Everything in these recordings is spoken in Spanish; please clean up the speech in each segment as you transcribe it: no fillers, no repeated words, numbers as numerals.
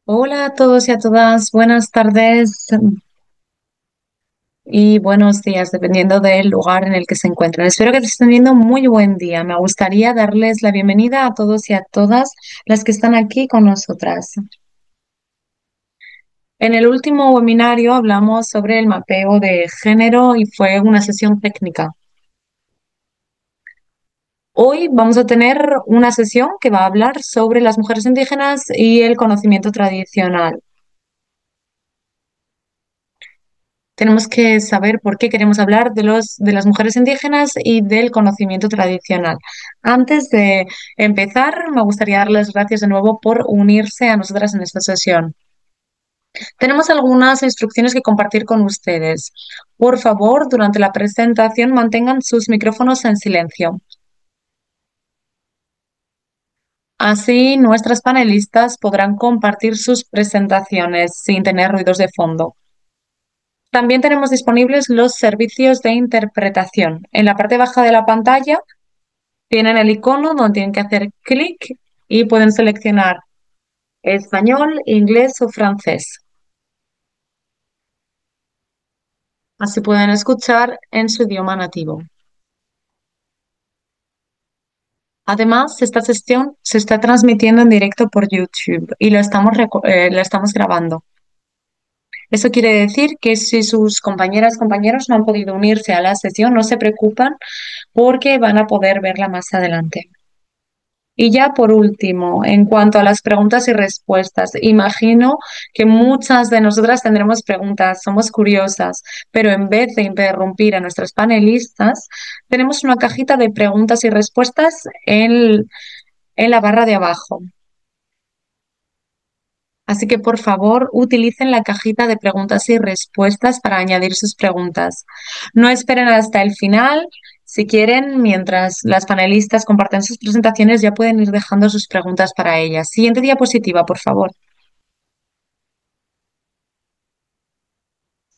Hola a todos y a todas, buenas tardes y buenos días, dependiendo del lugar en el que se encuentren. Espero que estén teniendo muy buen día. Me gustaría darles la bienvenida a todos y a todas las que están aquí con nosotras. En el último webinario hablamos sobre el mapeo de género y fue una sesión técnica. Hoy vamos a tener una sesión que va a hablar sobre las mujeres indígenas y el conocimiento tradicional. Tenemos que saber por qué queremos hablar de las mujeres indígenas y del conocimiento tradicional. Antes de empezar, me gustaría darles gracias de nuevo por unirse a nosotras en esta sesión. Tenemos algunas instrucciones que compartir con ustedes. Por favor, durante la presentación mantengan sus micrófonos en silencio. Así, nuestras panelistas podrán compartir sus presentaciones sin tener ruidos de fondo. También tenemos disponibles los servicios de interpretación. En la parte baja de la pantalla tienen el icono donde tienen que hacer clic y pueden seleccionar español, inglés o francés. Así pueden escuchar en su idioma nativo. Además, esta sesión se está transmitiendo en directo por YouTube y la estamos grabando. Eso quiere decir que si sus compañeras, compañeros no han podido unirse a la sesión, no se preocupan porque van a poder verla más adelante. Y ya por último, en cuanto a las preguntas y respuestas, imagino que muchas de nosotras tendremos preguntas, somos curiosas, pero en vez de interrumpir a nuestras panelistas, tenemos una cajita de preguntas y respuestas en la barra de abajo. Así que por favor utilicen la cajita de preguntas y respuestas para añadir sus preguntas. No esperen hasta el final. Si quieren, mientras las panelistas comparten sus presentaciones, ya pueden ir dejando sus preguntas para ellas. Siguiente diapositiva, por favor.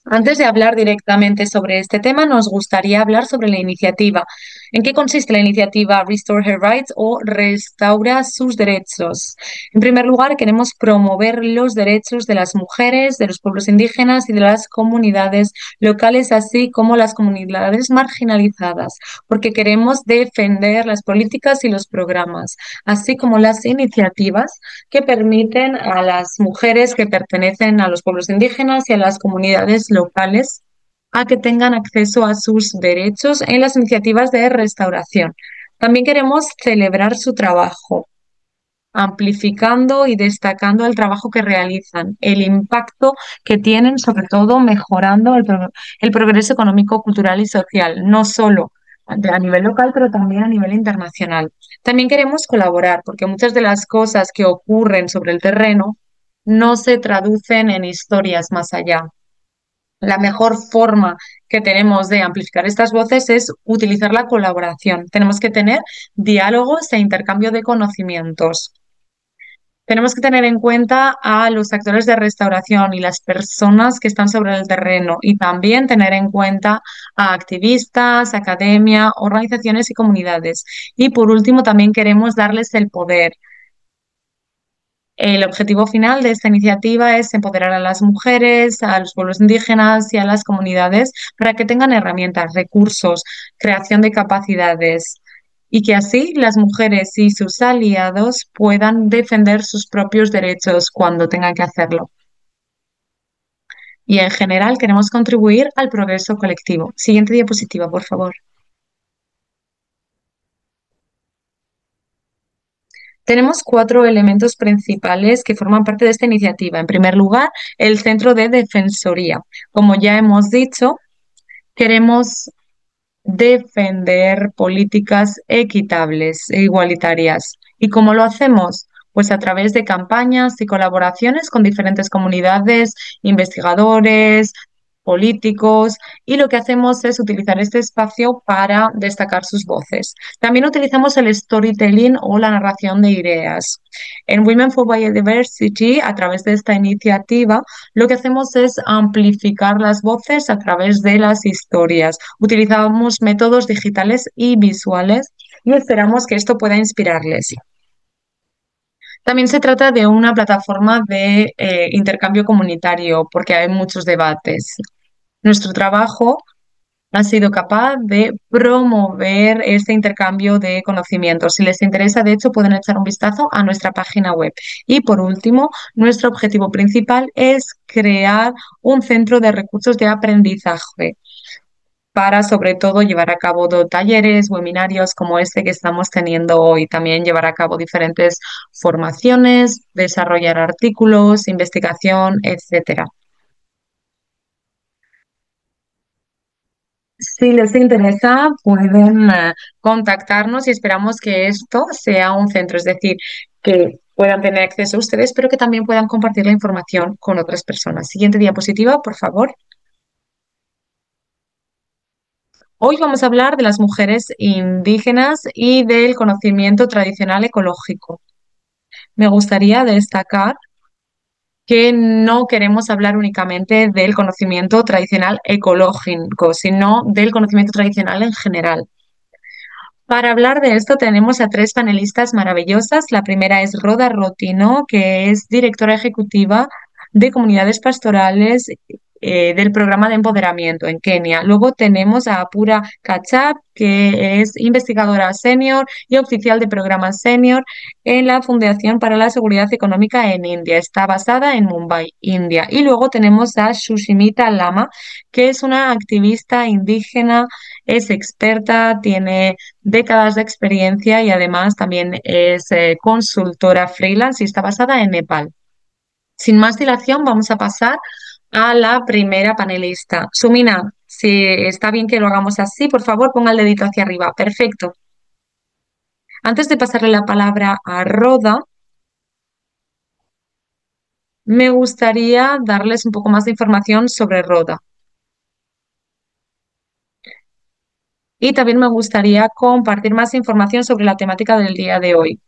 Antes de hablar directamente sobre este tema, nos gustaría hablar sobre la iniciativa. ¿En qué consiste la iniciativa Restore Her Rights o Restaura sus derechos? En primer lugar, queremos promover los derechos de las mujeres, de los pueblos indígenas y de las comunidades locales, así como las comunidades marginalizadas, porque queremos defender las políticas y los programas, así como las iniciativas que permiten a las mujeres que pertenecen a los pueblos indígenas y a las comunidades locales a que tengan acceso a sus derechos en las iniciativas de restauración. También queremos celebrar su trabajo, amplificando y destacando el trabajo que realizan, el impacto que tienen, sobre todo mejorando el progreso económico, cultural y social, no solo a nivel local, pero también a nivel internacional. También queremos colaborar, porque muchas de las cosas que ocurren sobre el terreno no se traducen en historias más allá. La mejor forma que tenemos de amplificar estas voces es utilizar la colaboración. Tenemos que tener diálogos e intercambio de conocimientos. Tenemos que tener en cuenta a los actores de restauración y las personas que están sobre el terreno y también tener en cuenta a activistas, academia, organizaciones y comunidades. Y por último, también queremos darles el poder. El objetivo final de esta iniciativa es empoderar a las mujeres, a los pueblos indígenas y a las comunidades para que tengan herramientas, recursos, creación de capacidades y que así las mujeres y sus aliados puedan defender sus propios derechos cuando tengan que hacerlo. Y en general queremos contribuir al progreso colectivo. Siguiente diapositiva, por favor. Tenemos cuatro elementos principales que forman parte de esta iniciativa. En primer lugar, el Centro de Defensoría. Como ya hemos dicho, queremos defender políticas equitables e igualitarias. ¿Y cómo lo hacemos? Pues a través de campañas y colaboraciones con diferentes comunidades, investigadores, políticos, y lo que hacemos es utilizar este espacio para destacar sus voces. También utilizamos el storytelling o la narración de ideas. En Women for Biodiversity, a través de esta iniciativa, lo que hacemos es amplificar las voces a través de las historias. Utilizamos métodos digitales y visuales y esperamos que esto pueda inspirarles. También se trata de una plataforma de intercambio comunitario porque hay muchos debates. Nuestro trabajo ha sido capaz de promover este intercambio de conocimientos. Si les interesa, de hecho, pueden echar un vistazo a nuestra página web. Y por último, nuestro objetivo principal es crear un centro de recursos de aprendizaje para, sobre todo, llevar a cabo talleres, webinarios como este que estamos teniendo hoy. También llevar a cabo diferentes formaciones, desarrollar artículos, investigación, etcétera. Si les interesa, pueden contactarnos y esperamos que esto sea un centro, es decir, que puedan tener acceso a ustedes, pero que también puedan compartir la información con otras personas. Siguiente diapositiva, por favor. Hoy vamos a hablar de las mujeres indígenas y del conocimiento tradicional ecológico. Me gustaría destacar que no queremos hablar únicamente del conocimiento tradicional ecológico, sino del conocimiento tradicional en general. Para hablar de esto tenemos a tres panelistas maravillosas. La primera es Roda Rotino, que es directora ejecutiva de comunidades pastorales del programa de empoderamiento en Kenia. Luego tenemos a Apura Kachab, que es investigadora senior y oficial de programa senior en la Fundación para la Seguridad Económica en India. Está basada en Mumbai, India. Y luego tenemos a Sushmita Lama, que es una activista indígena, es experta, tiene décadas de experiencia y además también es consultora freelance y está basada en Nepal. Sin más dilación, vamos a pasar a la primera panelista. Sumina, si está bien que lo hagamos así, por favor, ponga el dedito hacia arriba. Perfecto. Antes de pasarle la palabra a Roda, me gustaría darles un poco más de información sobre Roda. Y también me gustaría compartir más información sobre la temática del día de hoy.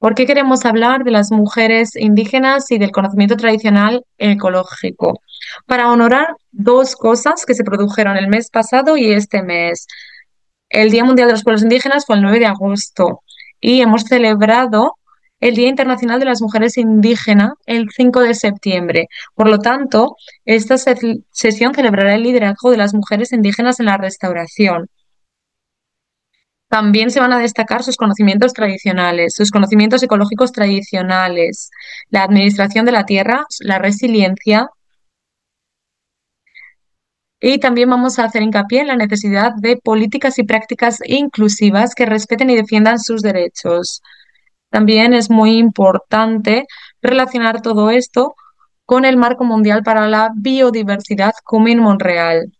¿Por qué queremos hablar de las mujeres indígenas y del conocimiento tradicional ecológico? Para honorar dos cosas que se produjeron el mes pasado y este mes. El Día Mundial de los Pueblos Indígenas fue el 9 de agosto y hemos celebrado el Día Internacional de las Mujeres Indígenas el 5 de septiembre. Por lo tanto, esta sesión celebrará el liderazgo de las mujeres indígenas en la restauración. También se van a destacar sus conocimientos tradicionales, sus conocimientos ecológicos tradicionales, la administración de la tierra, la resiliencia y también vamos a hacer hincapié en la necesidad de políticas y prácticas inclusivas que respeten y defiendan sus derechos. También es muy importante relacionar todo esto con el Marco Mundial para la Biodiversidad Cumming-Montreal,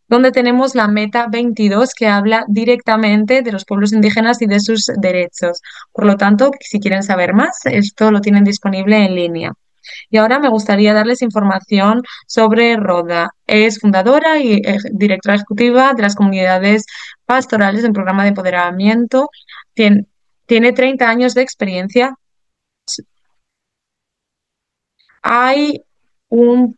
donde tenemos la Meta 22 que habla directamente de los pueblos indígenas y de sus derechos. Por lo tanto, si quieren saber más, esto lo tienen disponible en línea. Y ahora me gustaría darles información sobre Roda. Es fundadora y directora ejecutiva de las comunidades pastorales en programa de empoderamiento. Tiene 30 años de experiencia. Hay un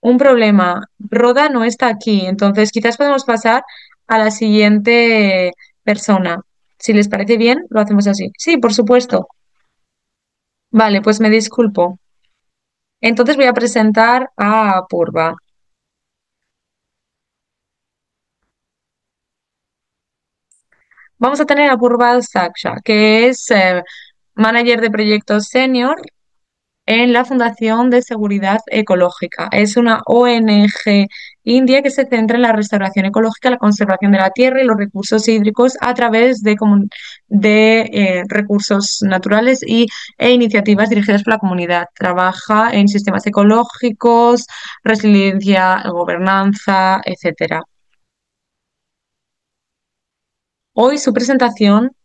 Un problema. Roda no está aquí, entonces quizás podemos pasar a la siguiente persona. Si les parece bien, lo hacemos así. Sí, por supuesto. Vale, pues me disculpo. Entonces voy a presentar a Purva. Vamos a tener a Purva Saksha, que es manager de proyectos senior en la Fundación de Seguridad Ecológica. Es una ONG india que se centra en la restauración ecológica, la conservación de la tierra y los recursos hídricos a través de recursos naturales e iniciativas dirigidas por la comunidad. Trabaja en sistemas ecológicos, resiliencia, gobernanza, etcétera. Hoy su presentación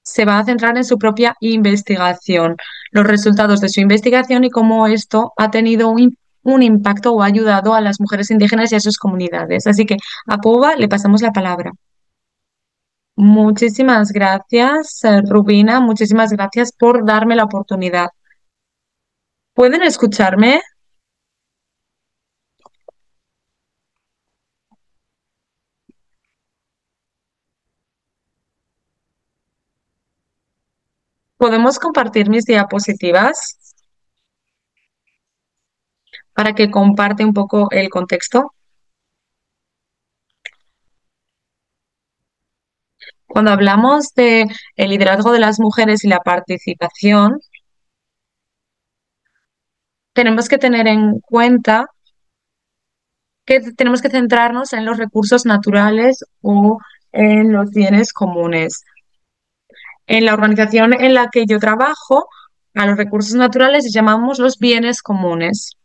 se va a centrar en su propia investigación, los resultados de su investigación y cómo esto ha tenido un impacto o ha ayudado a las mujeres indígenas y a sus comunidades. Así que a Puba le pasamos la palabra. Muchísimas gracias, Rubina. Muchísimas gracias por darme la oportunidad. ¿Pueden escucharme? ¿Podemos compartir mis diapositivas para que comparte un poco el contexto? Cuando hablamos de el liderazgo de las mujeres y la participación, tenemos que tener en cuenta que tenemos que centrarnos en los recursos naturales o en los bienes comunes. En la organización en la que yo trabajo, a los recursos naturales les llamamos los bienes comunes.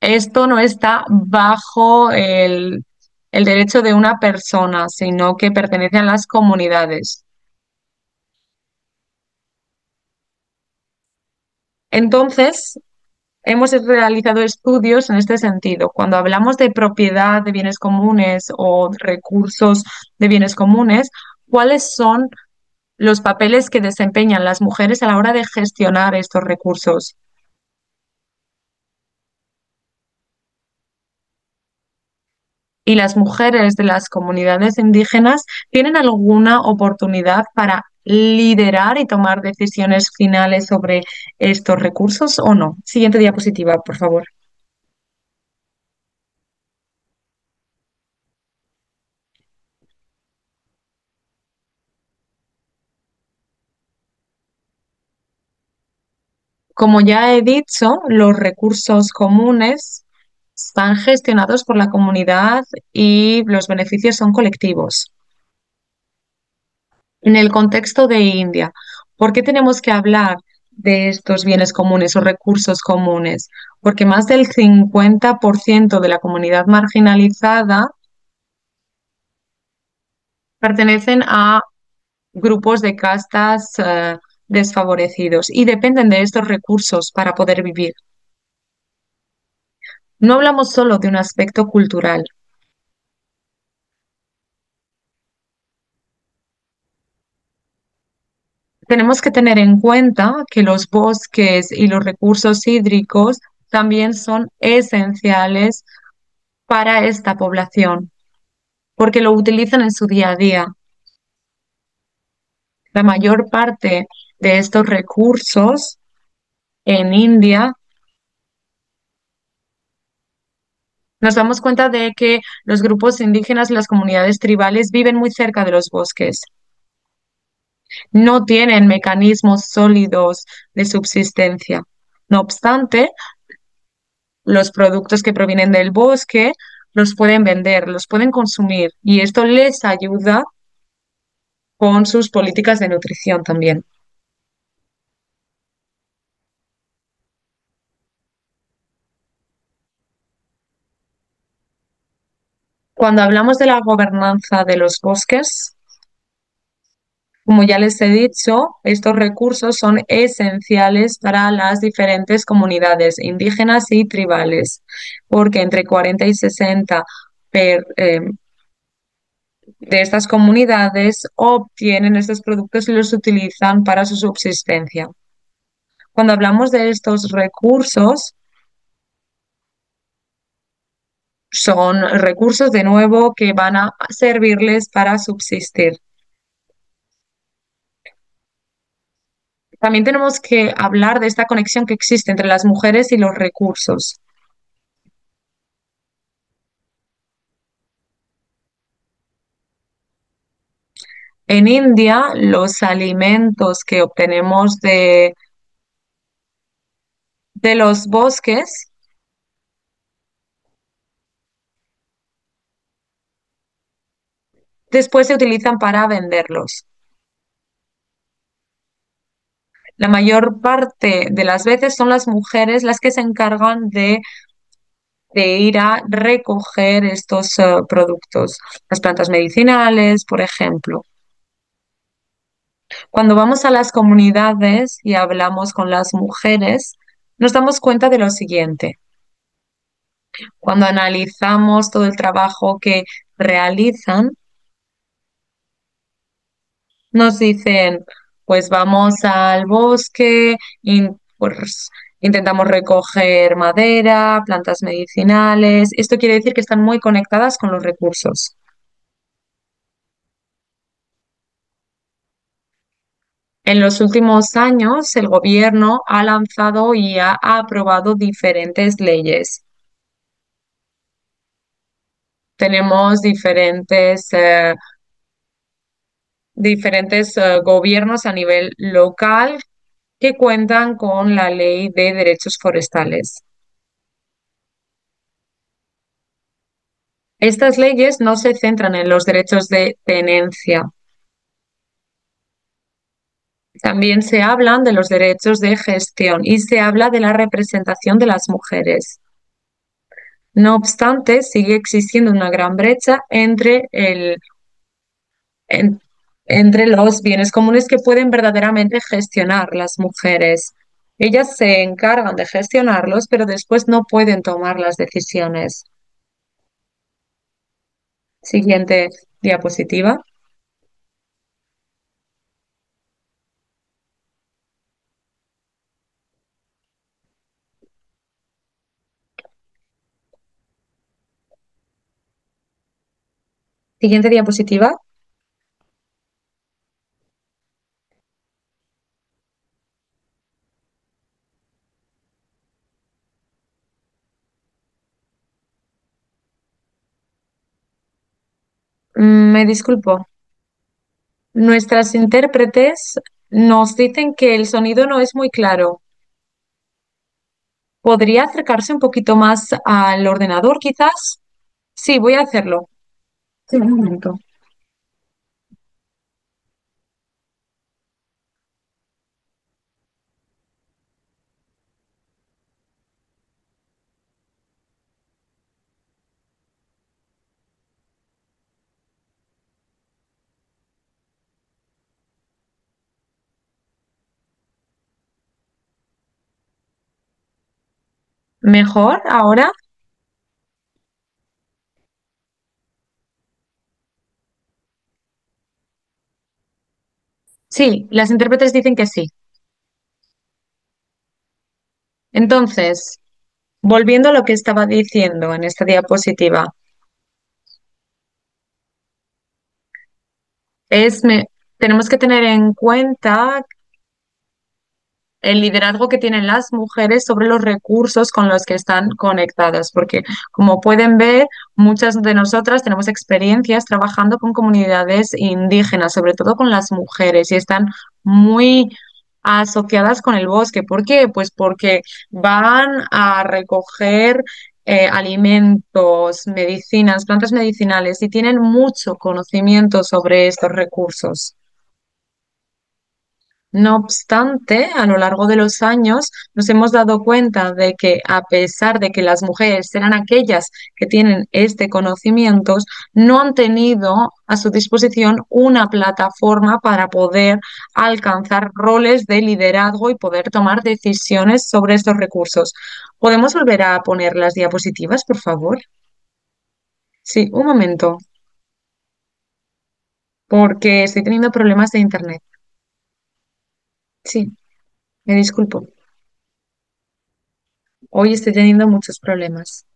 Esto no está bajo el derecho de una persona, sino que pertenece a las comunidades. Entonces, hemos realizado estudios en este sentido. Cuando hablamos de propiedad de bienes comunes o recursos de bienes comunes, ¿cuáles son los papeles que desempeñan las mujeres a la hora de gestionar estos recursos? ¿Y las mujeres de las comunidades indígenas tienen alguna oportunidad para liderar y tomar decisiones finales sobre estos recursos o no? Siguiente diapositiva, por favor. Como ya he dicho, los recursos comunes están gestionados por la comunidad y los beneficios son colectivos. En el contexto de India, ¿por qué tenemos que hablar de estos bienes comunes o recursos comunes? Porque más del 50% de la comunidad marginalizada pertenecen a grupos de castas desfavorecidos y dependen de estos recursos para poder vivir. No hablamos solo de un aspecto cultural. Tenemos que tener en cuenta que los bosques y los recursos hídricos también son esenciales para esta población, porque lo utilizan en su día a día. La mayor parte de estos recursos en India, nos damos cuenta de que los grupos indígenas y las comunidades tribales viven muy cerca de los bosques. No tienen mecanismos sólidos de subsistencia. No obstante, los productos que provienen del bosque los pueden vender, los pueden consumir y esto les ayuda con sus políticas de nutrición también. Cuando hablamos de la gobernanza de los bosques, como ya les he dicho, estos recursos son esenciales para las diferentes comunidades indígenas y tribales, porque entre 40 y 60 de estas comunidades obtienen estos productos y los utilizan para su subsistencia. Cuando hablamos de estos recursos, son recursos de nuevo que van a servirles para subsistir. También tenemos que hablar de esta conexión que existe entre las mujeres y los recursos. En India, los alimentos que obtenemos de los bosques después se utilizan para venderlos. La mayor parte de las veces son las mujeres las que se encargan de ir a recoger estos productos, las plantas medicinales, por ejemplo. Cuando vamos a las comunidades y hablamos con las mujeres, nos damos cuenta de lo siguiente. Cuando analizamos todo el trabajo que realizan, nos dicen, pues vamos al bosque, pues, intentamos recoger madera, plantas medicinales. Esto quiere decir que están muy conectadas con los recursos. En los últimos años, el gobierno ha lanzado y ha aprobado diferentes leyes. Tenemos diferentes gobiernos a nivel local que cuentan con la ley de derechos forestales. Estas leyes no se centran en los derechos de tenencia. También se hablan de los derechos de gestión y se habla de la representación de las mujeres. No obstante, sigue existiendo una gran brecha en- entre los bienes comunes que pueden verdaderamente gestionar las mujeres. Ellas se encargan de gestionarlos, pero después no pueden tomar las decisiones. Siguiente diapositiva. Siguiente diapositiva. Me disculpo. Nuestras intérpretes nos dicen que el sonido no es muy claro. ¿Podría acercarse un poquito más al ordenador, quizás? Sí, voy a hacerlo. Sí, un momento. ¿Mejor ahora? Sí, las intérpretes dicen que sí. Entonces, volviendo a lo que estaba diciendo en esta diapositiva, tenemos que tener en cuenta el liderazgo que tienen las mujeres sobre los recursos con los que están conectadas, porque como pueden ver, muchas de nosotras tenemos experiencias trabajando con comunidades indígenas, sobre todo con las mujeres, y están muy asociadas con el bosque. ¿Por qué? Pues porque van a recoger alimentos, medicinas, plantas medicinales y tienen mucho conocimiento sobre estos recursos. No obstante, a lo largo de los años nos hemos dado cuenta de que a pesar de que las mujeres eran aquellas que tienen este conocimiento, no han tenido a su disposición una plataforma para poder alcanzar roles de liderazgo y poder tomar decisiones sobre estos recursos. ¿Podemos volver a poner las diapositivas, por favor? Sí, un momento, porque estoy teniendo problemas de internet. Sí, me disculpo. Hoy estoy teniendo muchos problemas.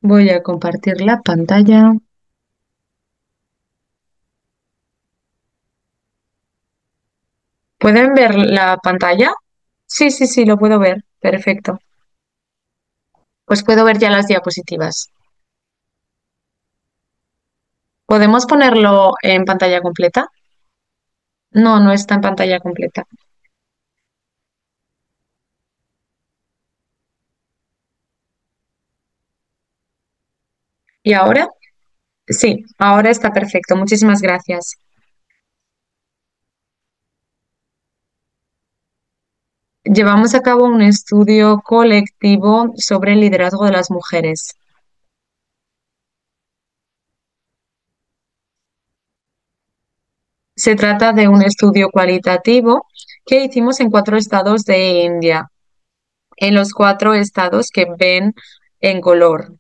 Voy a compartir la pantalla. ¿Pueden ver la pantalla? Sí, sí, sí, lo puedo ver. Perfecto. Pues puedo ver ya las diapositivas. ¿Podemos ponerlo en pantalla completa? No, no está en pantalla completa. ¿Y ahora? Sí, ahora está perfecto. Muchísimas gracias. Llevamos a cabo un estudio colectivo sobre el liderazgo de las mujeres. Se trata de un estudio cualitativo que hicimos en 4 estados de India, en los 4 estados que ven en color.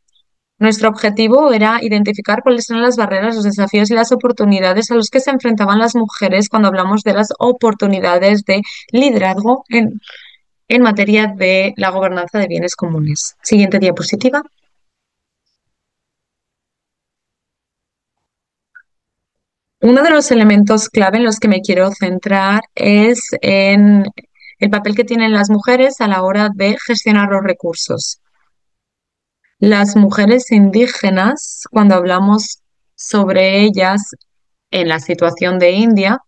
Nuestro objetivo era identificar cuáles eran las barreras, los desafíos y las oportunidades a los que se enfrentaban las mujeres cuando hablamos de las oportunidades de liderazgo en materia de la gobernanza de bienes comunes. Siguiente diapositiva. Uno de los elementos clave en los que me quiero centrar es en el papel que tienen las mujeres a la hora de gestionar los recursos. Las mujeres indígenas, cuando hablamos sobre ellas en la situación de India,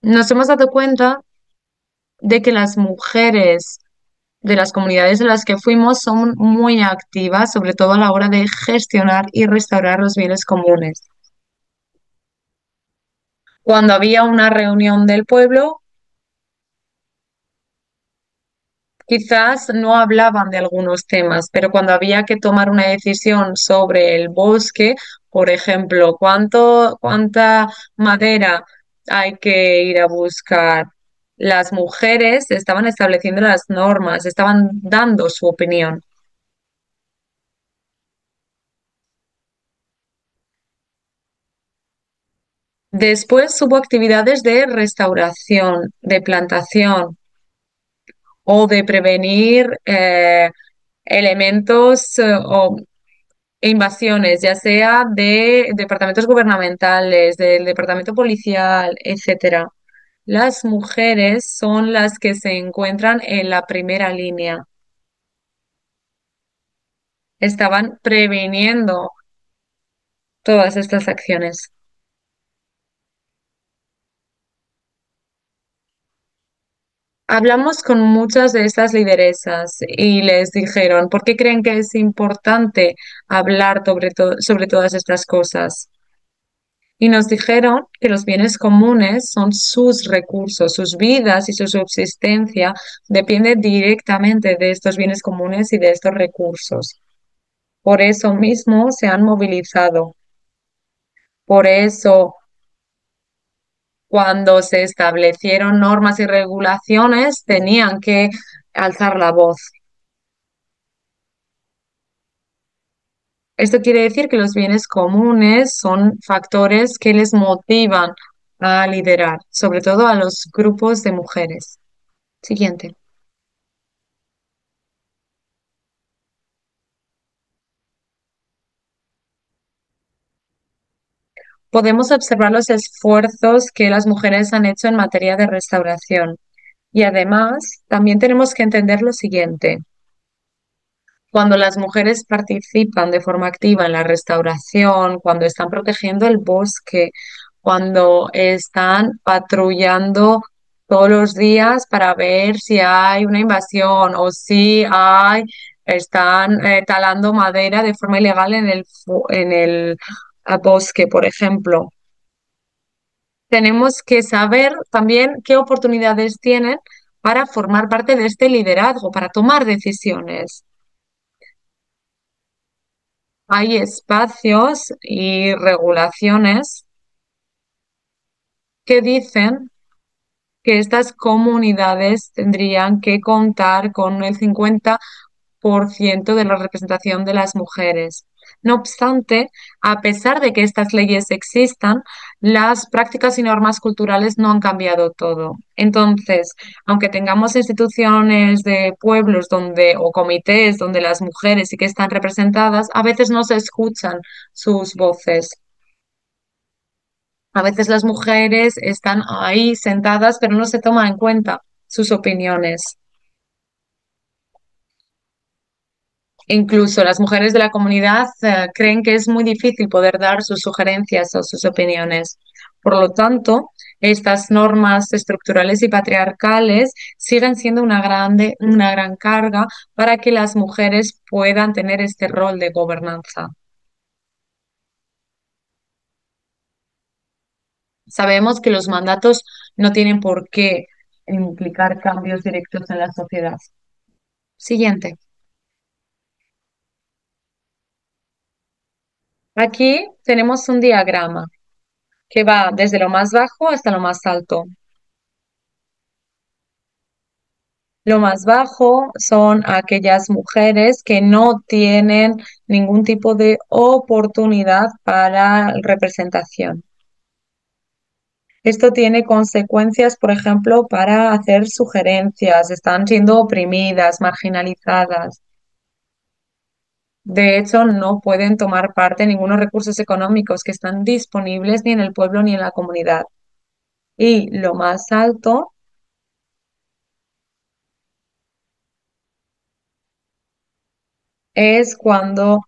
nos hemos dado cuenta de que las mujeres de las comunidades en las que fuimos son muy activas, sobre todo a la hora de gestionar y restaurar los bienes comunes. Cuando había una reunión del pueblo, quizás no hablaban de algunos temas, pero cuando había que tomar una decisión sobre el bosque, por ejemplo, cuánta madera hay que ir a buscar, las mujeres estaban estableciendo las normas, estaban dando su opinión. Después hubo actividades de restauración, de plantación o de prevenir elementos o invasiones, ya sea de departamentos gubernamentales, del departamento policial, etcétera. Las mujeres son las que se encuentran en la primera línea. Estaban previniendo todas estas acciones. Hablamos con muchas de estas lideresas y les dijeron, ¿por qué creen que es importante hablar sobre todas estas cosas? Y nos dijeron que los bienes comunes son sus recursos, sus vidas y su subsistencia depende directamente de estos bienes comunes y de estos recursos. Por eso mismo se han movilizado. Por eso, cuando se establecieron normas y regulaciones, tenían que alzar la voz. Esto quiere decir que los bienes comunes son factores que les motivan a liderar, sobre todo a los grupos de mujeres. Siguiente. Podemos observar los esfuerzos que las mujeres han hecho en materia de restauración. Y además, también tenemos que entender lo siguiente. Cuando las mujeres participan de forma activa en la restauración, cuando están protegiendo el bosque, cuando están patrullando todos los días para ver si hay una invasión o si están talando madera de forma ilegal en el bosque, por ejemplo. Tenemos que saber también qué oportunidades tienen para formar parte de este liderazgo, para tomar decisiones. Hay espacios y regulaciones que dicen que estas comunidades tendrían que contar con el 50% de la representación de las mujeres. No obstante, a pesar de que estas leyes existan, las prácticas y normas culturales no han cambiado todo. Entonces, aunque tengamos instituciones de pueblos donde, o comités donde las mujeres sí que están representadas, a veces no se escuchan sus voces. A veces las mujeres están ahí sentadas, pero no se toman en cuenta sus opiniones. Incluso las mujeres de la comunidad creen que es muy difícil poder dar sus sugerencias o sus opiniones. Por lo tanto, estas normas estructurales y patriarcales siguen siendo una gran carga para que las mujeres puedan tener este rol de gobernanza. Sabemos que los mandatos no tienen por qué implicar cambios directos en la sociedad. Siguiente. Aquí tenemos un diagrama que va desde lo más bajo hasta lo más alto. Lo más bajo son aquellas mujeres que no tienen ningún tipo de oportunidad para representación. Esto tiene consecuencias, por ejemplo, para hacer sugerencias, están siendo oprimidas, marginalizadas. De hecho, no pueden tomar parte en ningunos recursos económicos que están disponibles ni en el pueblo ni en la comunidad. Y lo más alto es cuando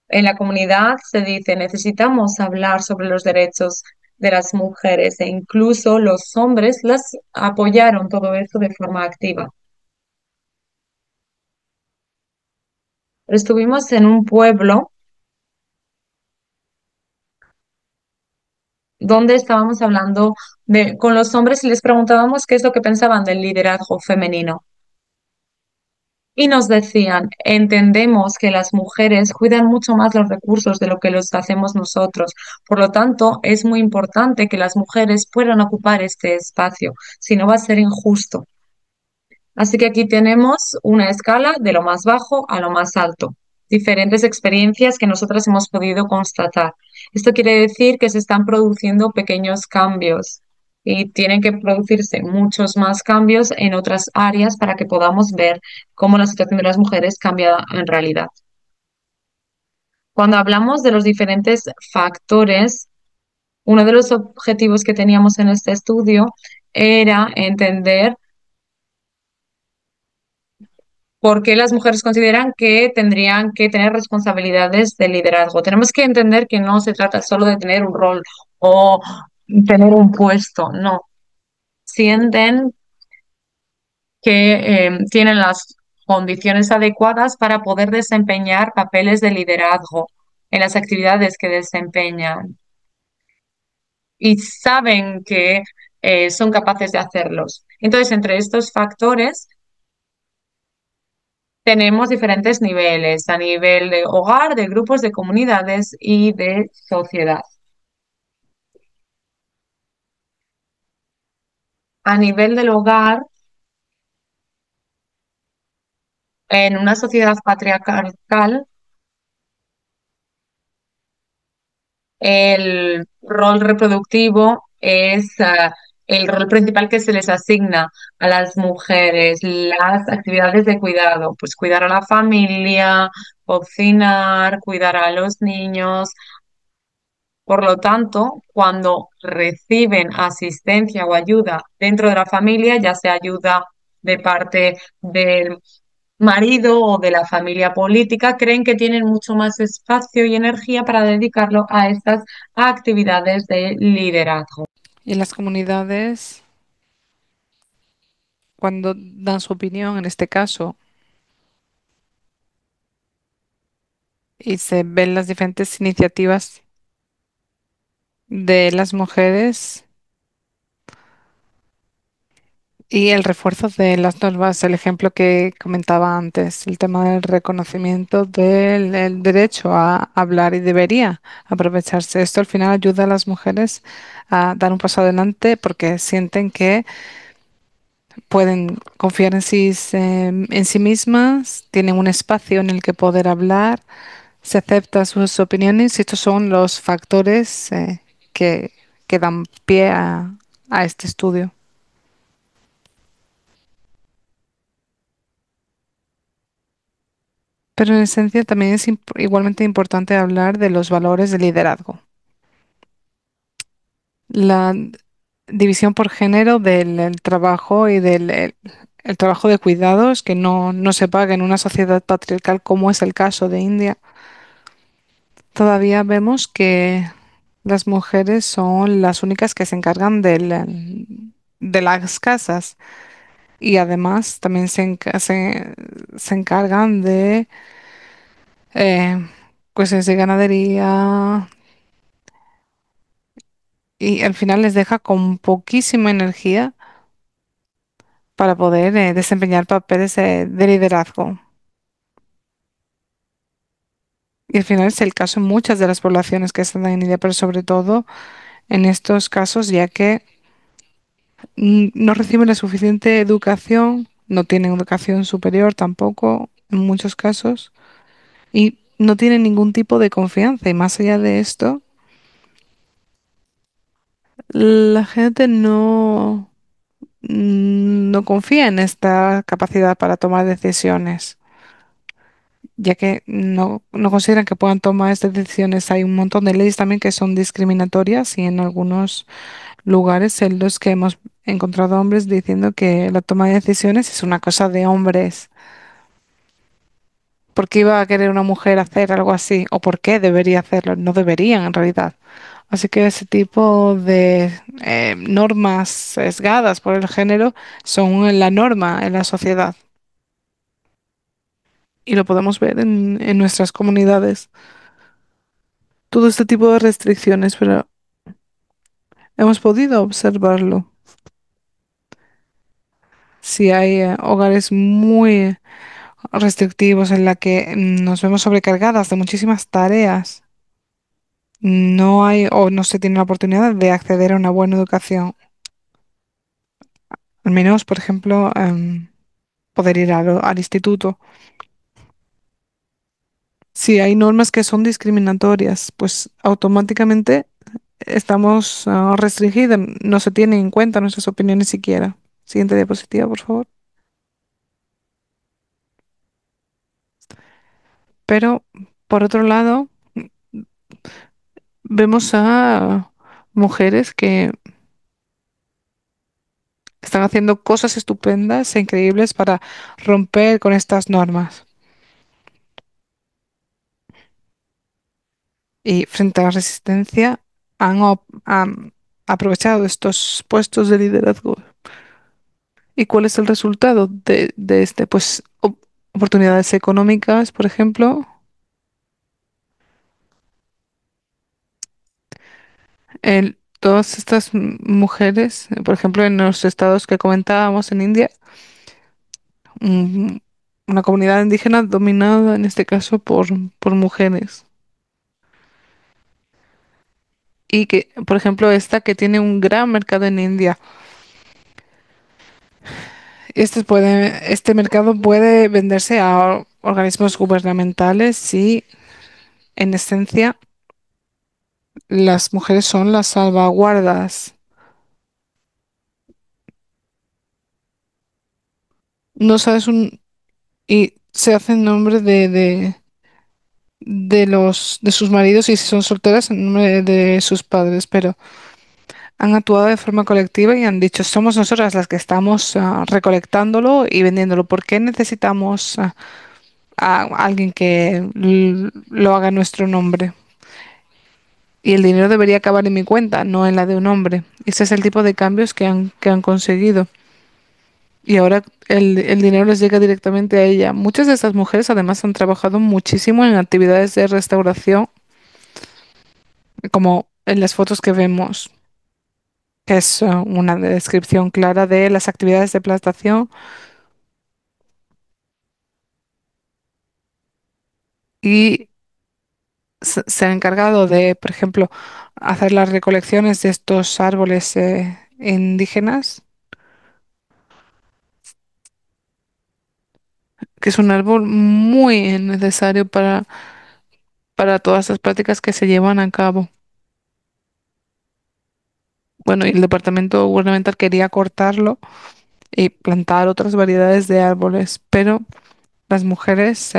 en la comunidad se dice necesitamos hablar sobre los derechos de las mujeres e incluso los hombres las apoyaron todo esto de forma activa. Estuvimos en un pueblo donde estábamos hablando con los hombres y les preguntábamos qué es lo que pensaban del liderazgo femenino. Y nos decían, entendemos que las mujeres cuidan mucho más los recursos de lo que los hacemos nosotros. Por lo tanto, es muy importante que las mujeres puedan ocupar este espacio, si no va a ser injusto. Así que aquí tenemos una escala de lo más bajo a lo más alto, diferentes experiencias que nosotras hemos podido constatar. Esto quiere decir que se están produciendo pequeños cambios y tienen que producirse muchos más cambios en otras áreas para que podamos ver cómo la situación de las mujeres cambia en realidad. Cuando hablamos de los diferentes factores, uno de los objetivos que teníamos en este estudio era entender por qué las mujeres consideran que tendrían que tener responsabilidades de liderazgo. Tenemos que entender que no se trata solo de tener un rol o tener un puesto, no. Sienten que tienen las condiciones adecuadas para poder desempeñar papeles de liderazgo en las actividades que desempeñan y saben que son capaces de hacerlos. Entonces, entre estos factores, tenemos diferentes niveles, a nivel de hogar, de grupos, de comunidades y de sociedad. A nivel del hogar, en una sociedad patriarcal, el rol reproductivo es el rol principal que se les asigna a las mujeres, las actividades de cuidado, pues cuidar a la familia, cocinar, cuidar a los niños. Por lo tanto, cuando reciben asistencia o ayuda dentro de la familia, ya sea ayuda de parte del marido o de la familia política, creen que tienen mucho más espacio y energía para dedicarlo a estas actividades de liderazgo. Y las comunidades, cuando dan su opinión, en este caso, y se ven las diferentes iniciativas de las mujeres y el refuerzo de las normas, el ejemplo que comentaba antes, el tema del reconocimiento del el derecho a hablar y debería aprovecharse. Esto al final ayuda a las mujeres a dar un paso adelante porque sienten que pueden confiar en sí mismas, tienen un espacio en el que poder hablar, se aceptan sus opiniones y estos son los factores que, que dan pie a este estudio. Pero en esencia también es igualmente importante hablar de los valores de liderazgo. La división por género del el trabajo y el trabajo de cuidados que no se paga en una sociedad patriarcal como es el caso de India. Todavía vemos que las mujeres son las únicas que se encargan de las casas y además también se encargan de eh, cuestiones de ganadería y al final les deja con poquísima energía para poder desempeñar papeles de liderazgo. Y al final es el caso en muchas de las poblaciones que están en India, pero sobre todo en estos casos, ya que no reciben la suficiente educación, no tienen educación superior tampoco en muchos casos y no tienen ningún tipo de confianza. Y más allá de esto, la gente no confía en esta capacidad para tomar decisiones, ya que no consideran que puedan tomar estas decisiones. Hay un montón de leyes también que son discriminatorias y en algunos lugares en los que hemos encontrado hombres diciendo que la toma de decisiones es una cosa de hombres. ¿Por qué iba a querer una mujer hacer algo así? ¿O por qué debería hacerlo? No deberían en realidad. Así que ese tipo de normas sesgadas por el género son la norma en la sociedad. Y lo podemos ver en nuestras comunidades. Todo este tipo de restricciones, pero hemos podido observarlo. Si hay hogares muy restrictivos en la que nos vemos sobrecargadas de muchísimas tareas, no hay o no se tiene la oportunidad de acceder a una buena educación. Al menos, por ejemplo, poder ir al instituto. Si hay normas que son discriminatorias, pues automáticamente estamos restringidos, no se tienen en cuenta nuestras opiniones siquiera. Siguiente diapositiva, por favor. Pero, por otro lado, vemos a mujeres que están haciendo cosas estupendas e increíbles para romper con estas normas. Y frente a la resistencia, han aprovechado estos puestos de liderazgo. ¿Y cuál es el resultado de este? Pues oportunidades económicas, por ejemplo. Todas estas mujeres, por ejemplo, en los estados que comentábamos en India, mm, una comunidad indígena dominada en este caso por mujeres. Y que, por ejemplo, esta que tiene un gran mercado en India. Este mercado puede venderse a organismos gubernamentales y, en esencia, las mujeres son las salvaguardas. No sabes y se hace en nombre de sus maridos y si son solteras en nombre de sus padres, pero han actuado de forma colectiva y han dicho, somos nosotras las que estamos recolectándolo y vendiéndolo. ¿Por qué necesitamos a alguien que lo haga en nuestro nombre? Y el dinero debería acabar en mi cuenta, no en la de un hombre. Ese es el tipo de cambios que han conseguido. Y ahora el dinero les llega directamente a ella. Muchas de estas mujeres además han trabajado muchísimo en actividades de restauración, como en las fotos que vemos, que es una descripción clara de las actividades de plantación y se han encargado de, por ejemplo, hacer las recolecciones de estos árboles indígenas, que es un árbol muy necesario para todas las prácticas que se llevan a cabo. Bueno, y el departamento gubernamental quería cortarlo y plantar otras variedades de árboles, pero las mujeres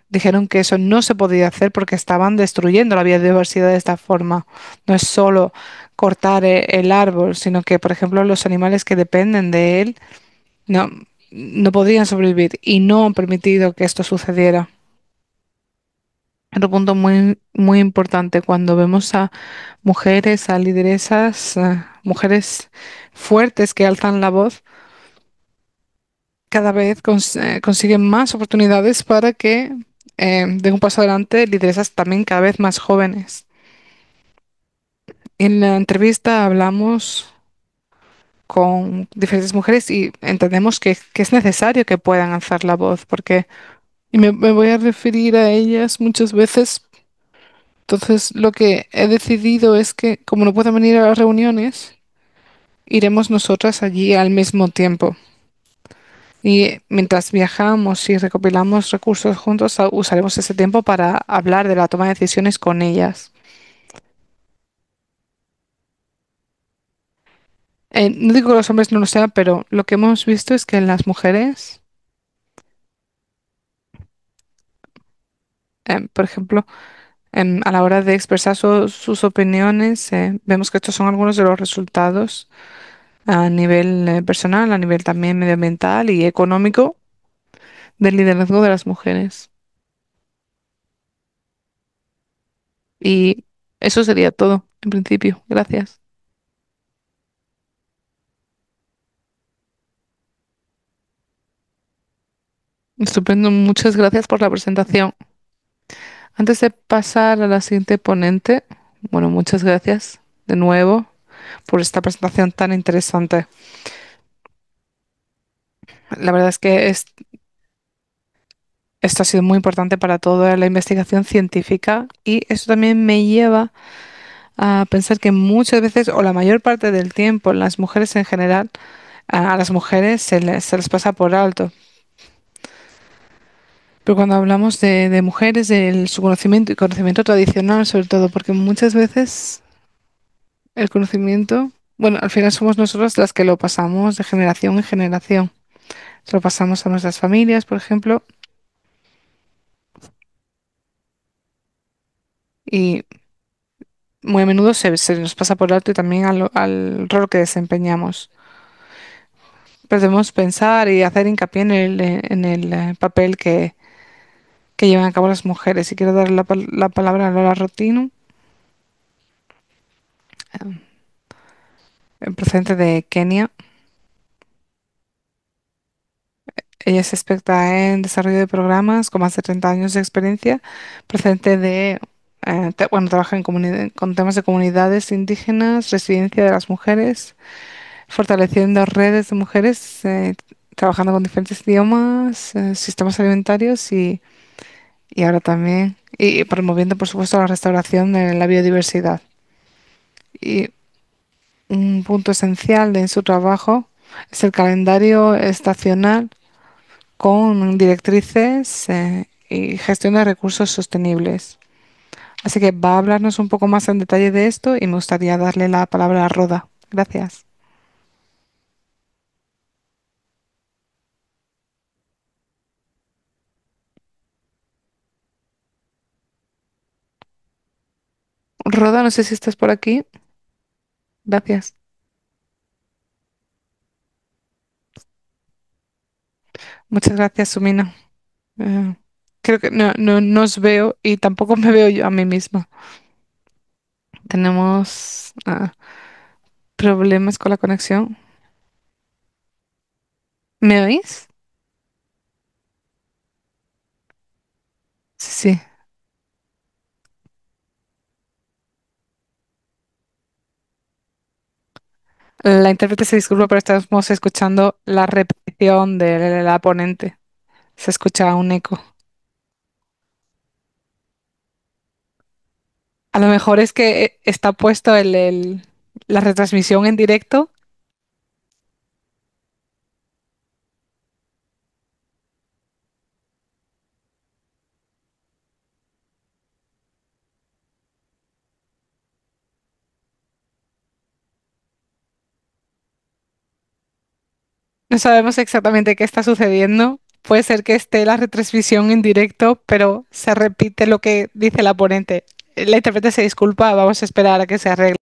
dijeron que eso no se podía hacer porque estaban destruyendo la biodiversidad de esta forma. No es solo cortar el árbol, sino que, por ejemplo, los animales que dependen de él no podían sobrevivir y no han permitido que esto sucediera. Otro punto muy, muy importante cuando vemos a mujeres, a lideresas, mujeres fuertes que alzan la voz, cada vez consiguen más oportunidades para que den un paso adelante lideresas también cada vez más jóvenes. En la entrevista hablamos con diferentes mujeres y entendemos que es necesario que puedan alzar la voz, porque y me voy a referir a ellas muchas veces Entonces, lo que he decidido es que, como no pueden venir a las reuniones, iremos nosotras allí al mismo tiempo. Y mientras viajamos y recopilamos recursos juntos, usaremos ese tiempo para hablar de la toma de decisiones con ellas. No digo que los hombres no lo sean, pero lo que hemos visto es que las mujeres, por ejemplo, a la hora de expresar sus opiniones, vemos que estos son algunos de los resultados a nivel personal, a nivel también medioambiental y económico del liderazgo de las mujeres. Y eso sería todo, en principio. Gracias. Estupendo, muchas gracias por la presentación. Antes de pasar a la siguiente ponente, bueno, muchas gracias de nuevo por esta presentación tan interesante. La verdad es que esto ha sido muy importante para toda la investigación científica y eso también me lleva a pensar que muchas veces, o la mayor parte del tiempo, las mujeres en general, a las mujeres se les pasa por alto. Pero cuando hablamos de mujeres, de su conocimiento y conocimiento tradicional sobre todo, porque muchas veces el conocimiento, bueno, al final somos nosotros las que lo pasamos de generación en generación. Se lo pasamos a nuestras familias, por ejemplo, y muy a menudo se nos pasa por alto y también al rol que desempeñamos. Pero debemos pensar y hacer hincapié en el papel que llevan a cabo las mujeres. Y quiero dar la palabra a Lola Rotino, procedente de Kenia. Ella es experta en desarrollo de programas con más de 30 años de experiencia, procedente de, bueno, trabaja con temas de comunidades indígenas, residencia de las mujeres, fortaleciendo redes de mujeres, trabajando con diferentes idiomas, sistemas alimentarios y ahora también, y promoviendo, por supuesto, la restauración de la biodiversidad. Y un punto esencial de su trabajo es el calendario estacional con directrices y gestión de recursos sostenibles. Así que va a hablarnos un poco más en detalle de esto y me gustaría darle la palabra a Roda. Gracias. Roda, no sé si estás por aquí. Gracias. Muchas gracias, Sumina. Eh, Creo que no os veo y tampoco me veo yo a mí misma. Tenemos problemas con la conexión. ¿Me oís? Sí, sí. La intérprete se disculpa, pero estamos escuchando la repetición de la ponente. Se escucha un eco. A lo mejor es que está puesto la retransmisión en directo. No sabemos exactamente qué está sucediendo. Puede ser que esté la retransmisión en directo, pero se repite lo que dice la ponente. La intérprete se disculpa, vamos a esperar a que se arregle.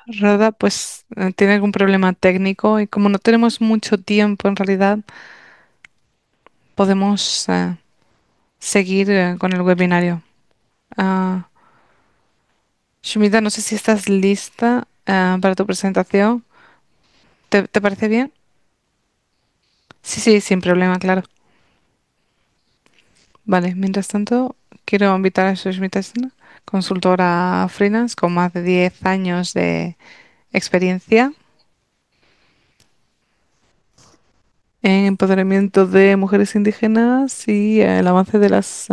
Roda, pues tiene algún problema técnico y como no tenemos mucho tiempo en realidad, podemos seguir con el webinario. Ah, Shumita, no sé si estás lista para tu presentación. ¿Te parece bien? Sí, sí, sin problema, claro. Vale, mientras tanto, quiero invitar a Sushmita Sena, consultora freelance con más de 10 años de experiencia en empoderamiento de mujeres indígenas y el avance de las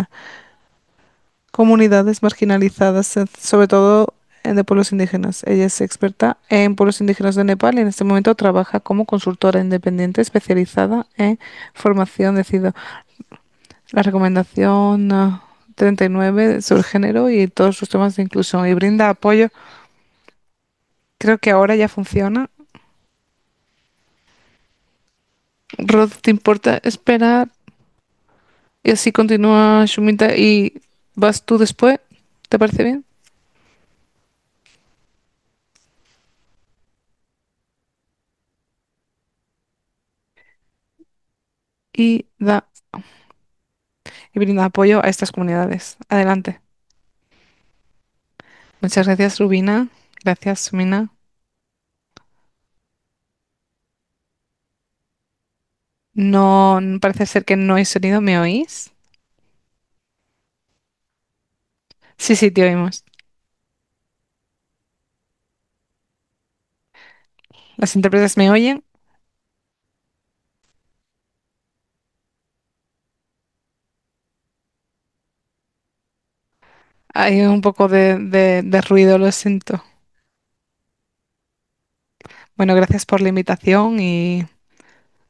comunidades marginalizadas, sobre todo de pueblos indígenas. Ella es experta en pueblos indígenas de Nepal y en este momento trabaja como consultora independiente especializada en formación de la recomendación 39 sobre género y todos sus temas de inclusión y brinda apoyo. Creo que ahora ya funciona. Rod, ¿te importa esperar? Y así continúa Shumita y vas tú después. ¿Te parece bien? Y da y brinda apoyo a estas comunidades. Adelante. Muchas gracias, Rubina. Gracias, Sumina. No, parece ser que no hay sonido. ¿Me oís? Sí, sí, te oímos. ¿Las intérpretes me oyen? Hay un poco de ruido, lo siento. Bueno, gracias por la invitación y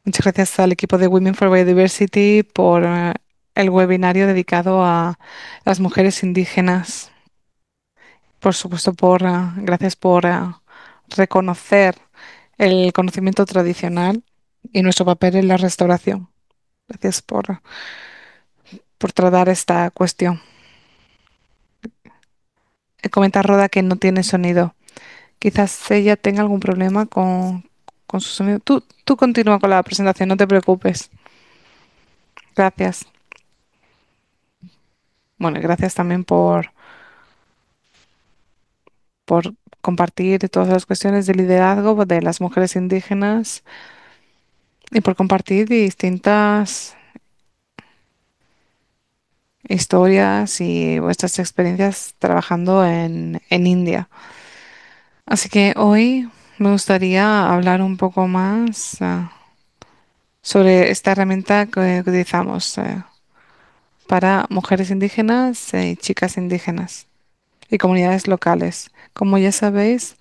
muchas gracias al equipo de Women for Biodiversity por el webinario dedicado a las mujeres indígenas. Por supuesto, gracias por reconocer el conocimiento tradicional y nuestro papel en la restauración. Gracias por tratar esta cuestión. Comenta Roda que no tiene sonido. Quizás ella tenga algún problema con su sonido. Tú continúa con la presentación, no te preocupes. Gracias. Bueno, gracias también por compartir todas las cuestiones de liderazgo de las mujeres indígenas y por compartir distintas historias y vuestras experiencias trabajando en India. Así que hoy me gustaría hablar un poco más sobre esta herramienta que utilizamos para mujeres indígenas y chicas indígenas y comunidades locales. Como ya sabéis,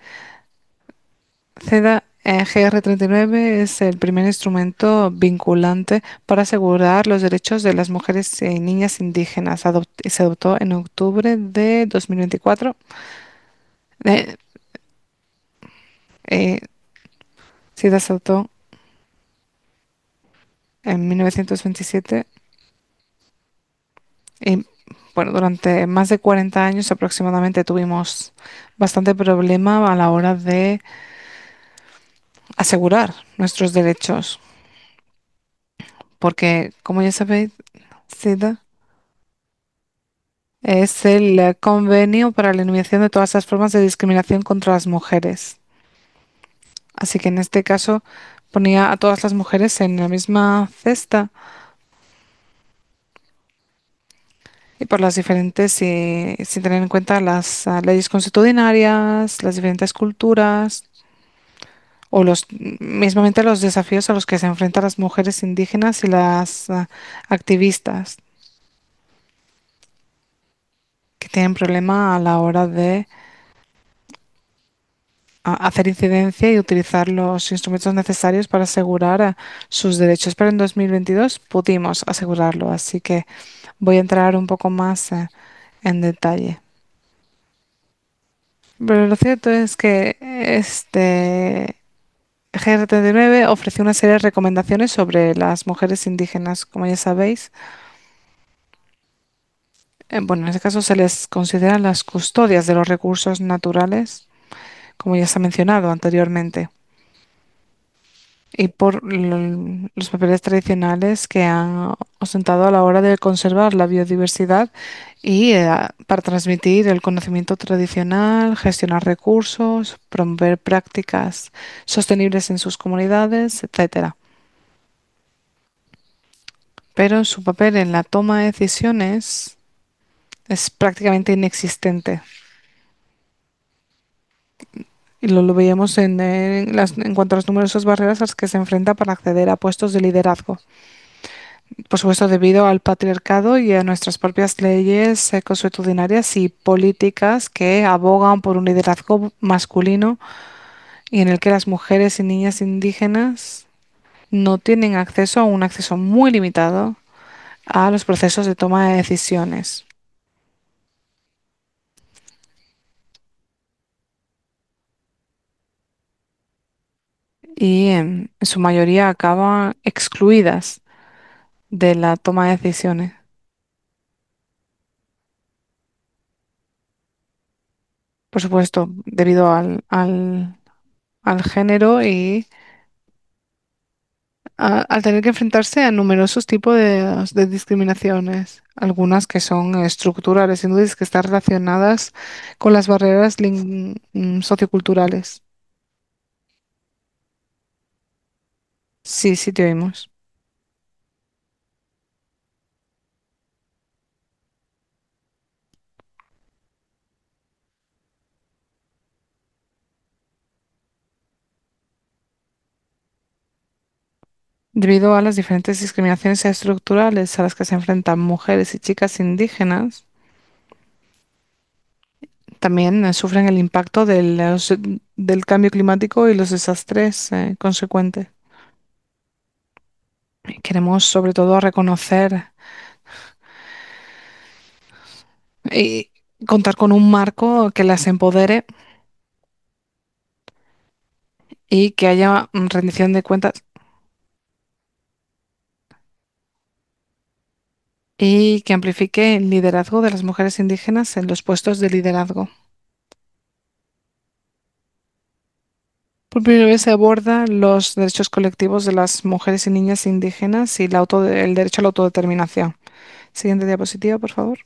CEDA GR39 es el primer instrumento vinculante para asegurar los derechos de las mujeres y niñas indígenas. Se adoptó en octubre de 2024. Eh, eh, CEDA se adoptó en 1927 y bueno, durante más de 40 años aproximadamente tuvimos bastante problema a la hora de asegurar nuestros derechos, porque como ya sabéis, SIDA es el convenio para la eliminación de todas las formas de discriminación contra las mujeres. Así que en este caso ponía a todas las mujeres en la misma cesta y por las diferentes, y sin tener en cuenta las leyes consuetudinarias, las diferentes culturas o mismamente los desafíos a los que se enfrentan las mujeres indígenas y las activistas que tienen problema a la hora de hacer incidencia y utilizar los instrumentos necesarios para asegurar sus derechos. Pero en 2022 pudimos asegurarlo, así que voy a entrar un poco más en detalle. Pero lo cierto es que este GR39 ofreció una serie de recomendaciones sobre las mujeres indígenas, como ya sabéis. Bueno, en este caso se les consideran las custodias de los recursos naturales como ya se ha mencionado anteriormente, y por los papeles tradicionales que han ostentado a la hora de conservar la biodiversidad y para transmitir el conocimiento tradicional, gestionar recursos, promover prácticas sostenibles en sus comunidades, etcétera. Pero su papel en la toma de decisiones es prácticamente inexistente. Y lo veíamos en cuanto a las numerosas barreras a las que se enfrenta para acceder a puestos de liderazgo. Por supuesto, debido al patriarcado y a nuestras propias leyes consuetudinarias y políticas que abogan por un liderazgo masculino y en el que las mujeres y niñas indígenas no tienen acceso, a un acceso muy limitado a los procesos de toma de decisiones. Y en su mayoría acaban excluidas de la toma de decisiones. Por supuesto, debido al género y al tener que enfrentarse a numerosos tipos de discriminaciones, algunas que son estructurales, sin duda, y que están relacionadas con las barreras socioculturales. Sí, sí te oímos. Debido a las diferentes discriminaciones estructurales a las que se enfrentan mujeres y chicas indígenas, también sufren el impacto del cambio climático y los desastres consecuentes. Queremos sobre todo reconocer y contar con un marco que las empodere y que haya rendición de cuentas y que amplifique el liderazgo de las mujeres indígenas en los puestos de liderazgo. Por primera vez se aborda los derechos colectivos de las mujeres y niñas indígenas y el derecho a la autodeterminación. Siguiente diapositiva, por favor.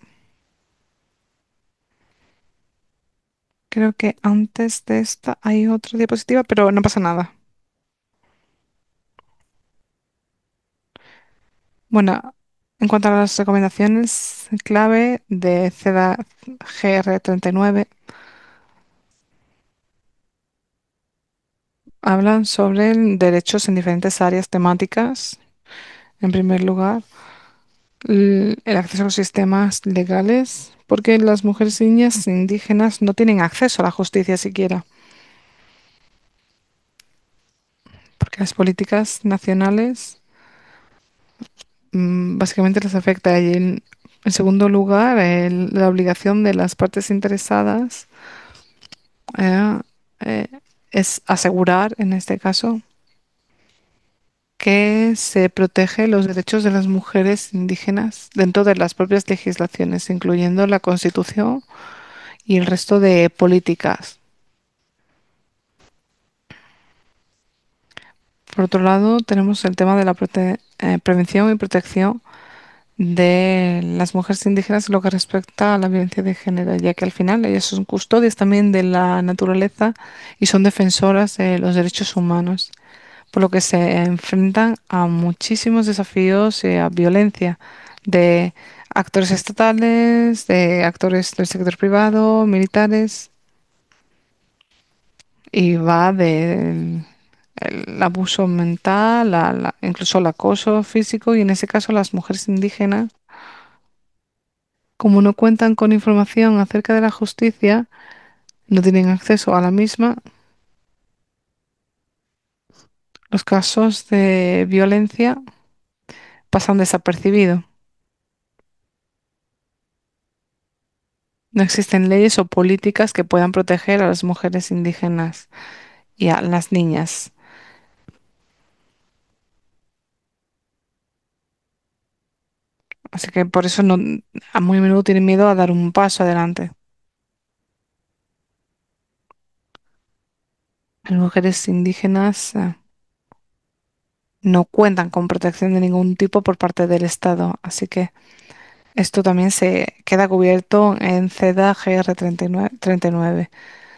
Creo que antes de esta hay otra diapositiva, pero no pasa nada. Bueno, en cuanto a las recomendaciones clave de CEDA GR39, hablan sobre derechos en diferentes áreas temáticas. En primer lugar, el acceso a los sistemas legales, porque las mujeres y niñas indígenas no tienen acceso a la justicia siquiera, porque las políticas nacionales básicamente les afecta. Y en segundo lugar, la obligación de las partes interesadas eh, eh, es asegurar, en este caso, que se protege los derechos de las mujeres indígenas dentro de las propias legislaciones, incluyendo la Constitución y el resto de políticas. Por otro lado, tenemos el tema de la prevención y protección de las mujeres indígenas en lo que respecta a la violencia de género, ya que al final ellas son custodias también de la naturaleza y son defensoras de los derechos humanos, por lo que se enfrentan a muchísimos desafíos y a violencia de actores estatales, de actores del sector privado, militares, y va de el abuso mental, incluso el acoso físico, y en ese caso las mujeres indígenas, como no cuentan con información acerca de la justicia, no tienen acceso a la misma, los casos de violencia pasan desapercibidos. No existen leyes o políticas que puedan proteger a las mujeres indígenas y a las niñas. Así que por eso no, a muy menudo tienen miedo a dar un paso adelante. Las mujeres indígenas no cuentan con protección de ningún tipo por parte del Estado, así que esto también se queda cubierto en CEDA GR 39.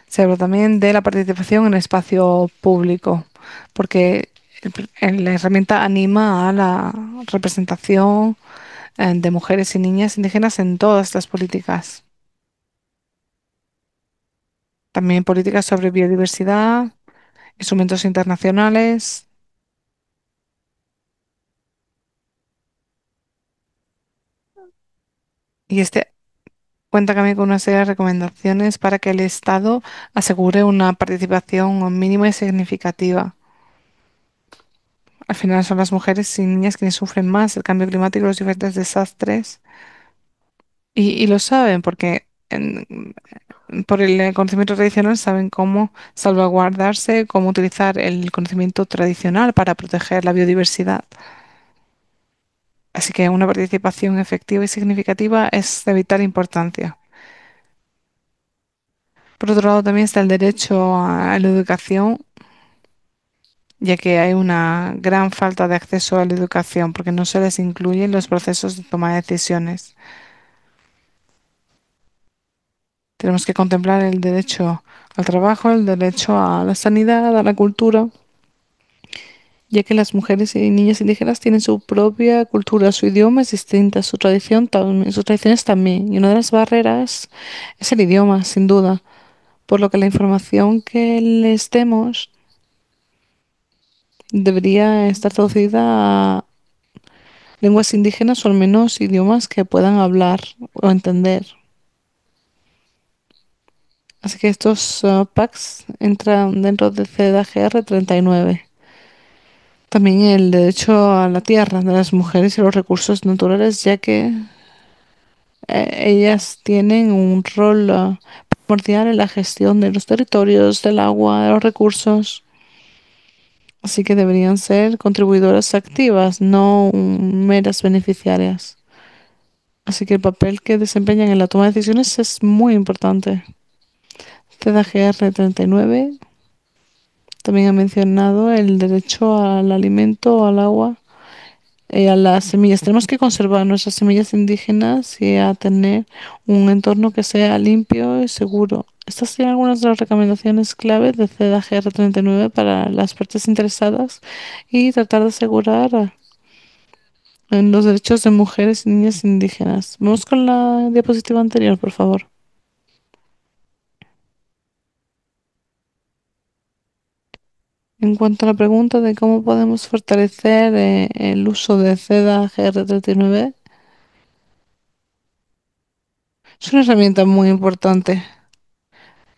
Se habla también de la participación en el espacio público, porque la herramienta anima a la representación de mujeres y niñas indígenas en todas las políticas. También políticas sobre biodiversidad, instrumentos internacionales. Y este cuenta también con una serie de recomendaciones para que el Estado asegure una participación mínima y significativa. Al final son las mujeres y niñas quienes sufren más el cambio climático y los diferentes desastres. Y lo saben porque por el conocimiento tradicional saben cómo salvaguardarse, cómo utilizar el conocimiento tradicional para proteger la biodiversidad. Así que una participación efectiva y significativa es de vital importancia. Por otro lado, también está el derecho a la educación, ya que hay una gran falta de acceso a la educación porque no se les incluye en los procesos de toma de decisiones. Tenemos que contemplar el derecho al trabajo, el derecho a la sanidad, a la cultura, ya que las mujeres y niñas indígenas tienen su propia cultura, su idioma es distinta, su tradición también, sus tradiciones también. Y una de las barreras es el idioma, sin duda, por lo que la información que les demos debería estar traducida a lenguas indígenas o al menos idiomas que puedan hablar o entender. Así que estos packs entran dentro de CEDAGR 39. También el derecho a la tierra de las mujeres y los recursos naturales, ya que ellas tienen un rol primordial en la gestión de los territorios, del agua, de los recursos. Así que deberían ser contribuidoras activas, no meras beneficiarias. Así que el papel que desempeñan en la toma de decisiones es muy importante. CEDAGR 39 también ha mencionado el derecho al alimento, al agua y a las semillas. Tenemos que conservar nuestras semillas indígenas y a tener un entorno que sea limpio y seguro. Estas son algunas de las recomendaciones clave de CEDAGR 39 para las partes interesadas y tratar de asegurar en los derechos de mujeres y niñas indígenas. Vamos con la diapositiva anterior, por favor. En cuanto a la pregunta de cómo podemos fortalecer el uso de CEDA GR39, es una herramienta muy importante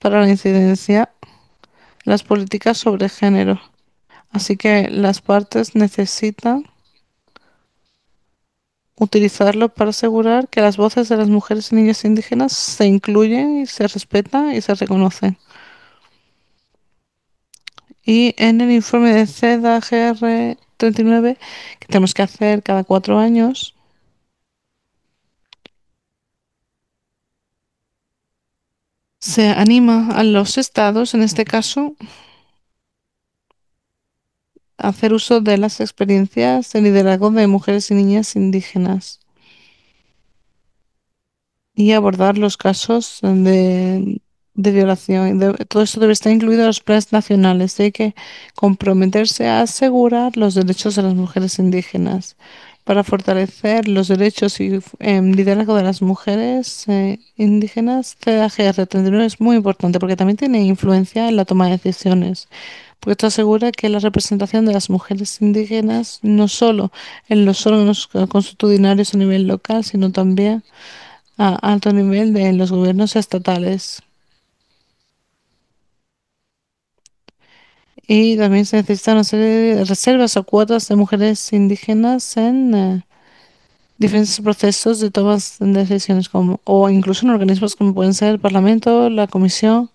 para la incidencia en las políticas sobre género. Así que las partes necesitan utilizarlo para asegurar que las voces de las mujeres y niñas indígenas se incluyen y se respetan y se reconocen. Y en el informe de CEDA GR39, que tenemos que hacer cada 4 años, se anima a los estados, en este caso, a hacer uso de las experiencias de liderazgo de mujeres y niñas indígenas y abordar los casos de violación. Todo esto debe estar incluido en los planes nacionales. Hay que comprometerse a asegurar los derechos de las mujeres indígenas para fortalecer los derechos y liderazgo de las mujeres indígenas. CDAGR 39 es muy importante porque también tiene influencia en la toma de decisiones. Porque esto asegura que la representación de las mujeres indígenas no solo en los órganos constitucionales a nivel local, sino también a alto nivel de los gobiernos estatales. Y también se necesitan una serie de reservas o cuotas de mujeres indígenas en diferentes procesos de tomas de decisiones, como, o incluso en organismos como pueden ser el Parlamento, la Comisión,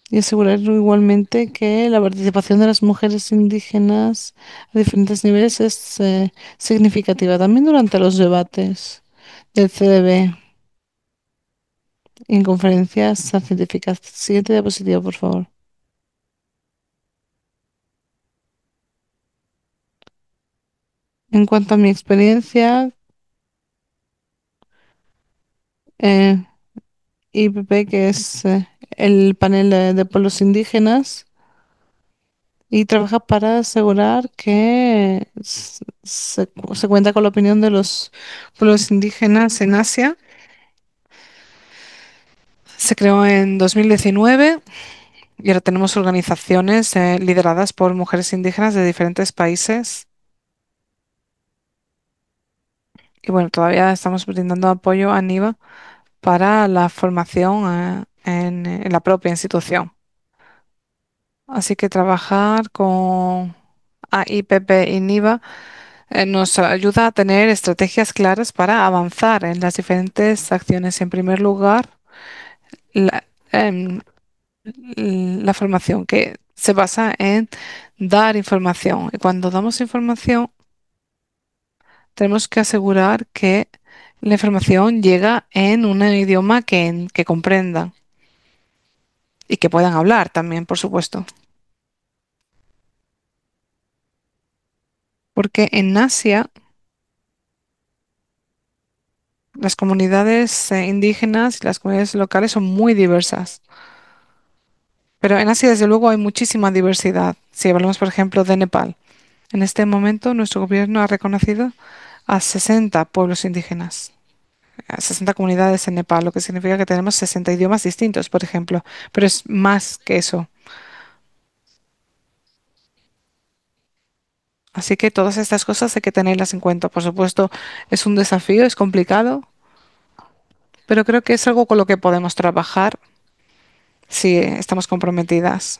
y asegurar igualmente que la participación de las mujeres indígenas a diferentes niveles es significativa. También durante los debates del CDB en conferencias científicas. Siguiente diapositiva, por favor. En cuanto a mi experiencia, eh, IPP, que es el panel de pueblos indígenas, y trabaja para asegurar que se cuenta con la opinión de los pueblos indígenas en Asia. Se creó en 2019 y ahora tenemos organizaciones lideradas por mujeres indígenas de diferentes países. Y bueno, todavía estamos brindando apoyo a NIVA para la formación en la propia institución. Así que trabajar con AIPP y NIVA nos ayuda a tener estrategias claras para avanzar en las diferentes acciones. En primer lugar, la, em, la formación, que se basa en dar información. Y cuando damos información, tenemos que asegurar que la información llega en un idioma que comprendan y que puedan hablar también, por supuesto. Porque en Asia, las comunidades indígenas y las comunidades locales son muy diversas. Pero en Asia, desde luego, hay muchísima diversidad. Si hablamos, por ejemplo, de Nepal, en este momento nuestro gobierno ha reconocido a 60 pueblos indígenas, a 60 comunidades en Nepal, lo que significa que tenemos 60 idiomas distintos, por ejemplo. Pero es más que eso. Así que todas estas cosas hay que tenerlas en cuenta. Por supuesto, es un desafío, es complicado, pero creo que es algo con lo que podemos trabajar si estamos comprometidas.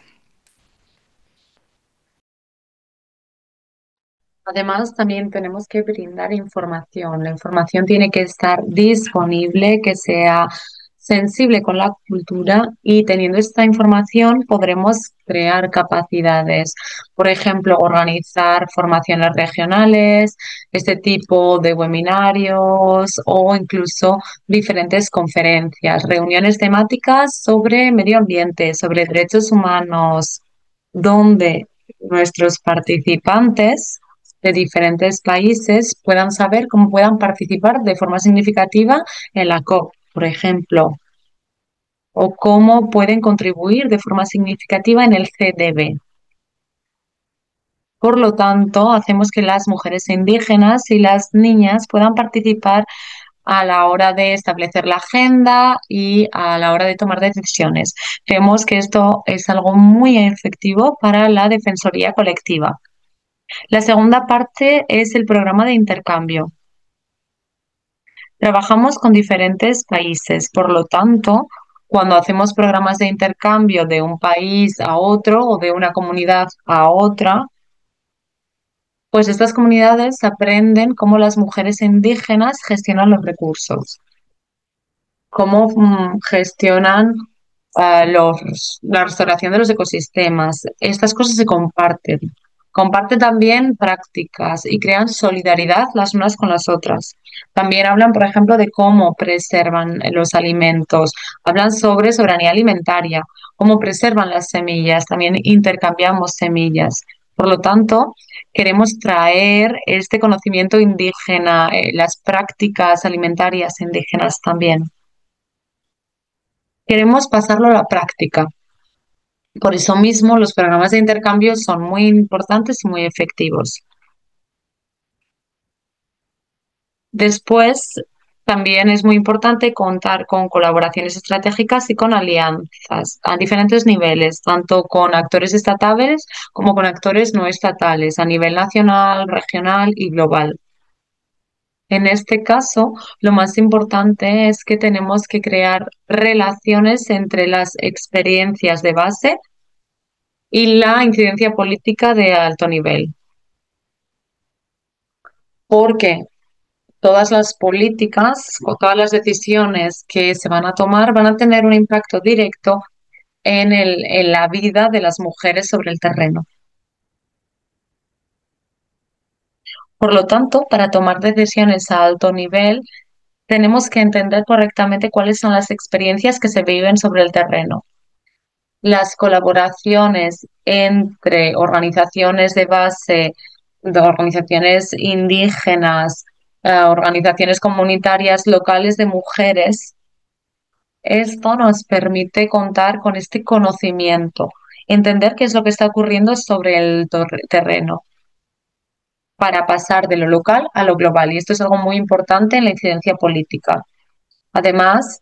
Además, también tenemos que brindar información. La información tiene que estar disponible, que sea sensible con la cultura y teniendo esta información podremos crear capacidades. Por ejemplo, organizar formaciones regionales, este tipo de webinarios o incluso diferentes conferencias, reuniones temáticas sobre medio ambiente, sobre derechos humanos, donde nuestros participantes de diferentes países puedan saber cómo puedan participar de forma significativa en la COP, por ejemplo, o cómo pueden contribuir de forma significativa en el CDB. Por lo tanto, hacemos que las mujeres indígenas y las niñas puedan participar a la hora de establecer la agenda y a la hora de tomar decisiones. Vemos que esto es algo muy efectivo para la defensoría colectiva. La segunda parte es el programa de intercambio. Trabajamos con diferentes países, por lo tanto, cuando hacemos programas de intercambio de un país a otro o de una comunidad a otra, pues estas comunidades aprenden cómo las mujeres indígenas gestionan los recursos, cómo gestionan la restauración de los ecosistemas. Estas cosas se comparten. Comparten también prácticas y crean solidaridad las unas con las otras. También hablan, por ejemplo, de cómo preservan los alimentos. Hablan sobre soberanía alimentaria, cómo preservan las semillas. También intercambiamos semillas. Por lo tanto, queremos traer este conocimiento indígena, las prácticas alimentarias indígenas también. Queremos pasarlo a la práctica. Por eso mismo, los programas de intercambio son muy importantes y muy efectivos. Después, también es muy importante contar con colaboraciones estratégicas y con alianzas a diferentes niveles, tanto con actores estatales como con actores no estatales, a nivel nacional, regional y global. En este caso, lo más importante es que tenemos que crear relaciones entre las experiencias de base y la incidencia política de alto nivel, porque todas las políticas o todas las decisiones que se van a tomar van a tener un impacto directo en la vida de las mujeres sobre el terreno. Por lo tanto, para tomar decisiones a alto nivel, tenemos que entender correctamente cuáles son las experiencias que se viven sobre el terreno. Las colaboraciones entre organizaciones de base de organizaciones indígenas, organizaciones comunitarias locales de mujeres. Esto nos permite contar con este conocimiento, entender qué es lo que está ocurriendo sobre el terreno para pasar de lo local a lo global. Y esto es algo muy importante en la incidencia política. Además,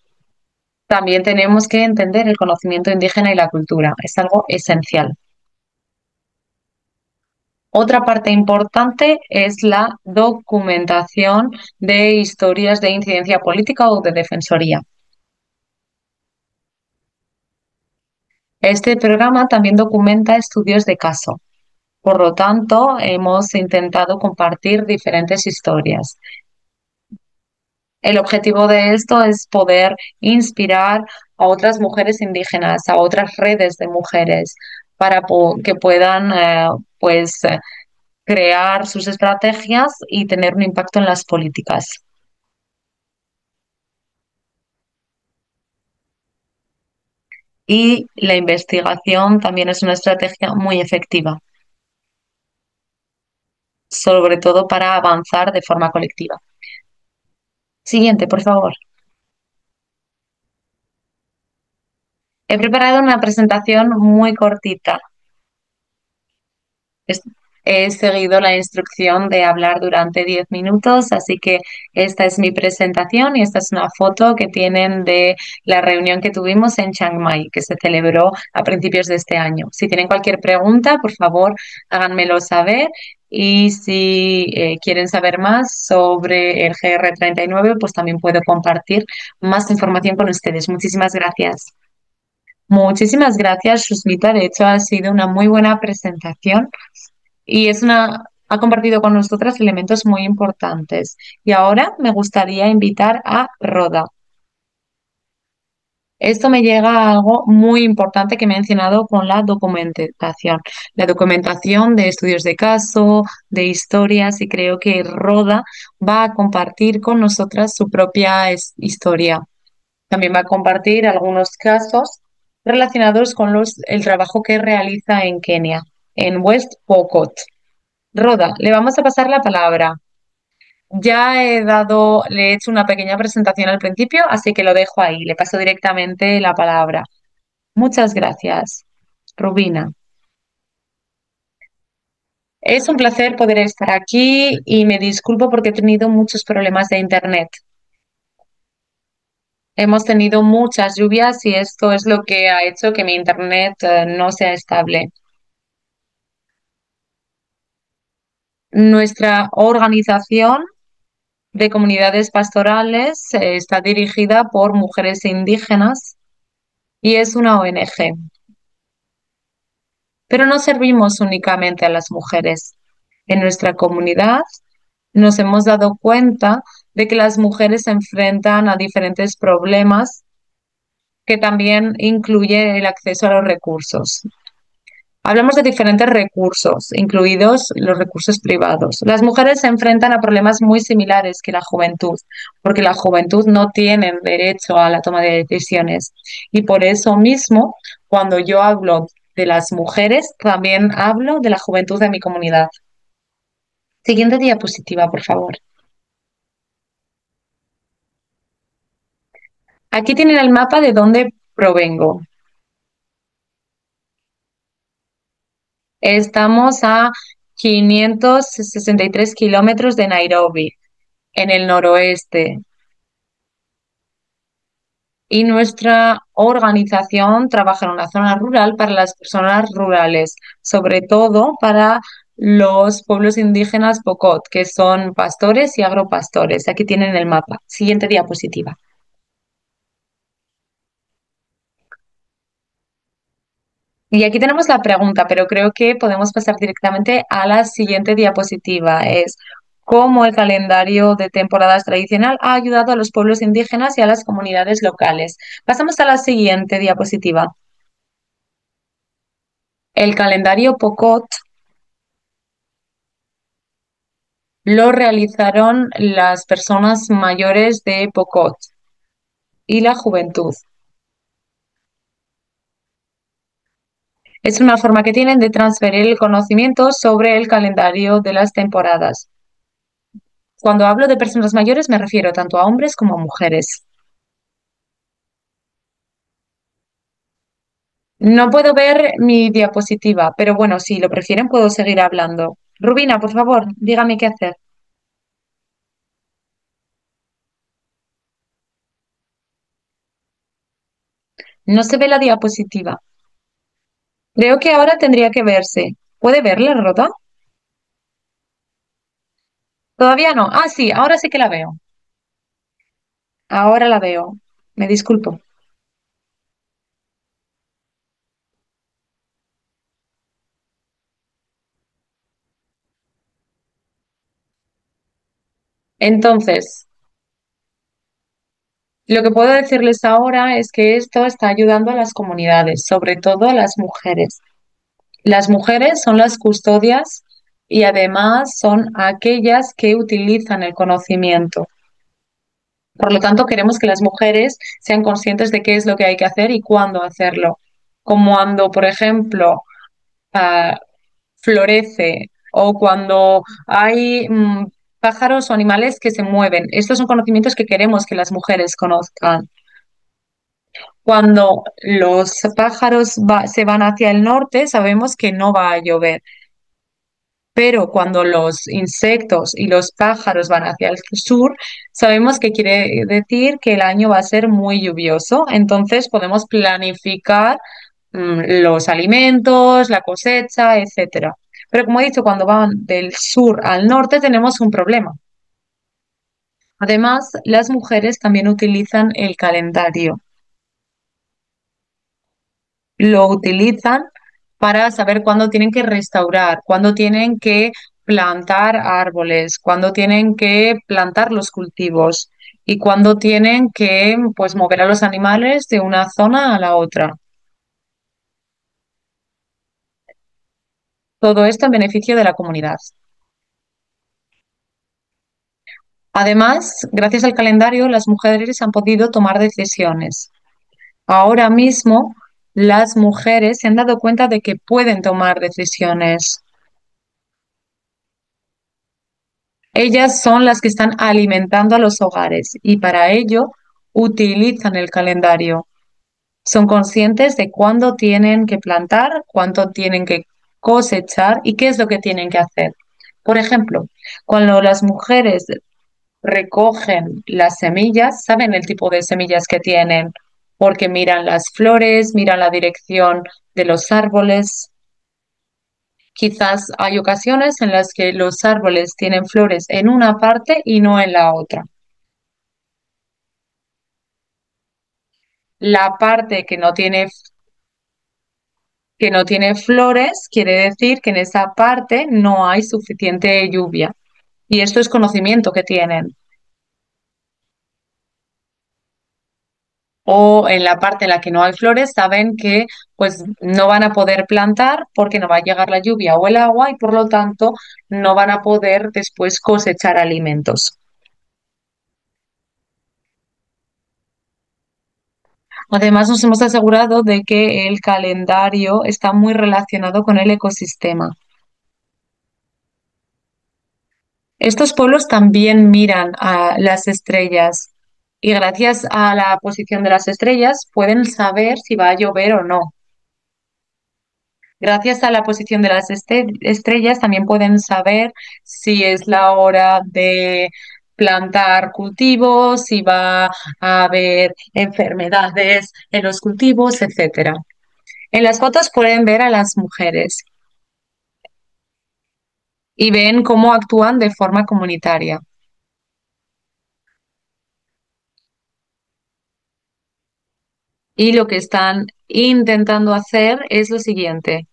también tenemos que entender el conocimiento indígena y la cultura. Es algo esencial. Otra parte importante es la documentación de historias de incidencia política o de defensoría. Este programa también documenta estudios de caso. Por lo tanto, hemos intentado compartir diferentes historias. El objetivo de esto es poder inspirar a otras mujeres indígenas, a otras redes de mujeres, para que puedan pues, crear sus estrategias y tener un impacto en las políticas. Y la investigación también es una estrategia muy efectiva, sobre todo para avanzar de forma colectiva. Siguiente, por favor. He preparado una presentación muy cortita. Es- He seguido la instrucción de hablar durante 10 minutos, así que esta es mi presentación y esta es una foto que tienen de la reunión que tuvimos en Chiang Mai, que se celebró a principios de este año. Si tienen cualquier pregunta, por favor, háganmelo saber. Y si quieren saber más sobre el GR39, pues también puedo compartir más información con ustedes. Muchísimas gracias. Muchísimas gracias, Susmita. De hecho, ha sido una muy buena presentación y ha compartido con nosotras elementos muy importantes. Y ahora me gustaría invitar a Roda. Esto me llega a algo muy importante que he mencionado con la documentación. La documentación de estudios de caso, de historias, y creo que Roda va a compartir con nosotras su propia historia. También va a compartir algunos casos relacionados con el trabajo que realiza en Kenia, en West Pokot. Roda, le vamos a pasar la palabra. Le he hecho una pequeña presentación al principio, así que lo dejo ahí. Le paso directamente la palabra. Muchas gracias, Rubina. Es un placer poder estar aquí y me disculpo porque he tenido muchos problemas de internet. Hemos tenido muchas lluvias y esto es lo que ha hecho que mi internet no sea estable. Nuestra organización de comunidades pastorales está dirigida por mujeres indígenas y es una ONG. Pero no servimos únicamente a las mujeres. En nuestra comunidad nos hemos dado cuenta de que las mujeres se enfrentan a diferentes problemas que también incluye el acceso a los recursos. Hablamos de diferentes recursos, incluidos los recursos privados. Las mujeres se enfrentan a problemas muy similares que la juventud, porque la juventud no tiene derecho a la toma de decisiones. Y por eso mismo, cuando yo hablo de las mujeres, también hablo de la juventud de mi comunidad. Siguiente diapositiva, por favor. Aquí tienen el mapa de dónde provengo. Estamos a 563 kilómetros de Nairobi, en el noroeste. Y nuestra organización trabaja en una zona rural para las personas rurales, sobre todo para los pueblos indígenas Pokot, que son pastores y agropastores. Aquí tienen el mapa. Siguiente diapositiva. Y aquí tenemos la pregunta, pero creo que podemos pasar directamente a la siguiente diapositiva. Es cómo el calendario de temporadas tradicional ha ayudado a los pueblos indígenas y a las comunidades locales. Pasamos a la siguiente diapositiva. El calendario Pokot lo realizaron las personas mayores de Pokot y la juventud. Es una forma que tienen de transferir el conocimiento sobre el calendario de las temporadas. Cuando hablo de personas mayores me refiero tanto a hombres como a mujeres. No puedo ver mi diapositiva, pero bueno, si lo prefieren puedo seguir hablando. Rubina, por favor, dígame qué hacer. No se ve la diapositiva. Creo que ahora tendría que verse. ¿Puede verla, Rota? Todavía no. Ah, sí, ahora sí que la veo. Ahora la veo. Me disculpo. Entonces, lo que puedo decirles ahora es que esto está ayudando a las comunidades, sobre todo a las mujeres. Las mujeres son las custodias y además son aquellas que utilizan el conocimiento. Por lo tanto, queremos que las mujeres sean conscientes de qué es lo que hay que hacer y cuándo hacerlo. Como cuando, por ejemplo, ah, florece o cuando hay pájaros o animales que se mueven. Estos son conocimientos que queremos que las mujeres conozcan. Cuando los pájaros se van hacia el norte, sabemos que no va a llover. Pero cuando los insectos y los pájaros van hacia el sur, sabemos que quiere decir que el año va a ser muy lluvioso. Entonces podemos planificar los alimentos, la cosecha, etcétera. Pero como he dicho, cuando van del sur al norte tenemos un problema. Además, las mujeres también utilizan el calendario. Lo utilizan para saber cuándo tienen que restaurar, cuándo tienen que plantar árboles, cuándo tienen que plantar los cultivos y cuándo tienen que, pues, mover a los animales de una zona a la otra. Todo esto en beneficio de la comunidad. Además, gracias al calendario, las mujeres han podido tomar decisiones. Ahora mismo, las mujeres se han dado cuenta de que pueden tomar decisiones. Ellas son las que están alimentando a los hogares y para ello utilizan el calendario. Son conscientes de cuándo tienen que plantar, cuánto tienen que cosechar y qué es lo que tienen que hacer. Por ejemplo, cuando las mujeres recogen las semillas, saben el tipo de semillas que tienen, porque miran las flores, miran la dirección de los árboles. Quizás hay ocasiones en las que los árboles tienen flores en una parte y no en la otra. La parte que no tiene flores quiere decir que en esa parte no hay suficiente lluvia. Y esto es conocimiento que tienen. O en la parte en la que no hay flores saben que pues no van a poder plantar porque no va a llegar la lluvia o el agua y por lo tanto no van a poder después cosechar alimentos. Además, nos hemos asegurado de que el calendario está muy relacionado con el ecosistema. Estos pueblos también miran a las estrellas y gracias a la posición de las estrellas pueden saber si va a llover o no. Gracias a la posición de las estrellas también pueden saber si es la hora de plantar cultivos, si va a haber enfermedades en los cultivos, etcétera. En las fotos pueden ver a las mujeres y ven cómo actúan de forma comunitaria. Y lo que están intentando hacer es lo siguiente.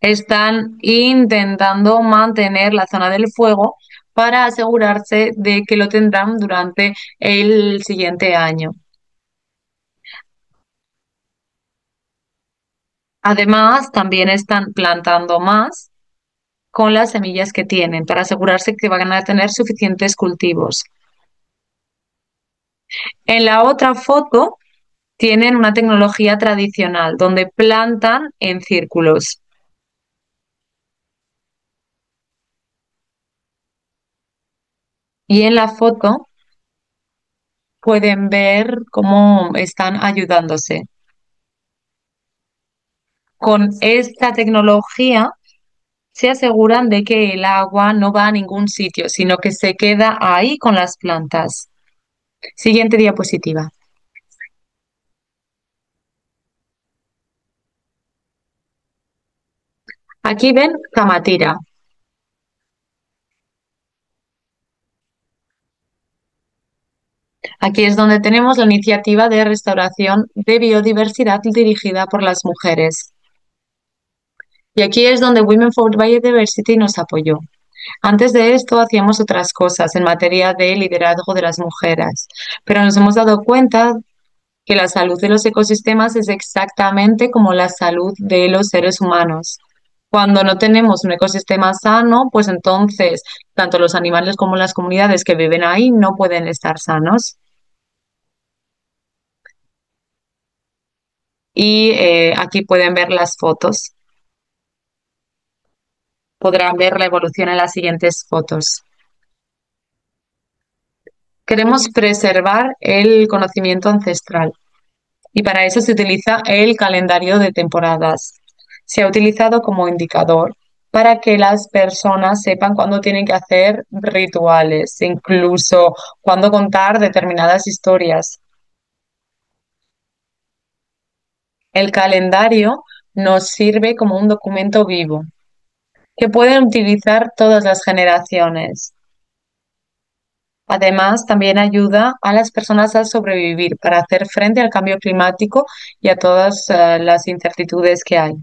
Están intentando mantener la zona del fuego para asegurarse de que lo tendrán durante el siguiente año. Además, también están plantando más con las semillas que tienen para asegurarse que van a tener suficientes cultivos. En la otra foto Tienen una tecnología tradicional donde plantan en círculos. Y en la foto pueden ver cómo están ayudándose. Con esta tecnología se aseguran de que el agua no va a ningún sitio, sino que se queda ahí con las plantas. Siguiente diapositiva. Aquí ven Kamatira. Aquí es donde tenemos la iniciativa de restauración de biodiversidad dirigida por las mujeres. Y aquí es donde Women for Biodiversity nos apoyó. Antes de esto hacíamos otras cosas en materia de liderazgo de las mujeres, pero nos hemos dado cuenta que la salud de los ecosistemas es exactamente como la salud de los seres humanos. Cuando no tenemos un ecosistema sano, pues entonces tanto los animales como las comunidades que viven ahí no pueden estar sanos. Y aquí pueden ver las fotos. Podrán ver la evolución en las siguientes fotos. Queremos preservar el conocimiento ancestral y para eso se utiliza el calendario de temporadas. Se ha utilizado como indicador para que las personas sepan cuándo tienen que hacer rituales, incluso cuándo contar determinadas historias. El calendario nos sirve como un documento vivo que pueden utilizar todas las generaciones. Además, también ayuda a las personas a sobrevivir para hacer frente al cambio climático y a todas las incertidudes que hay.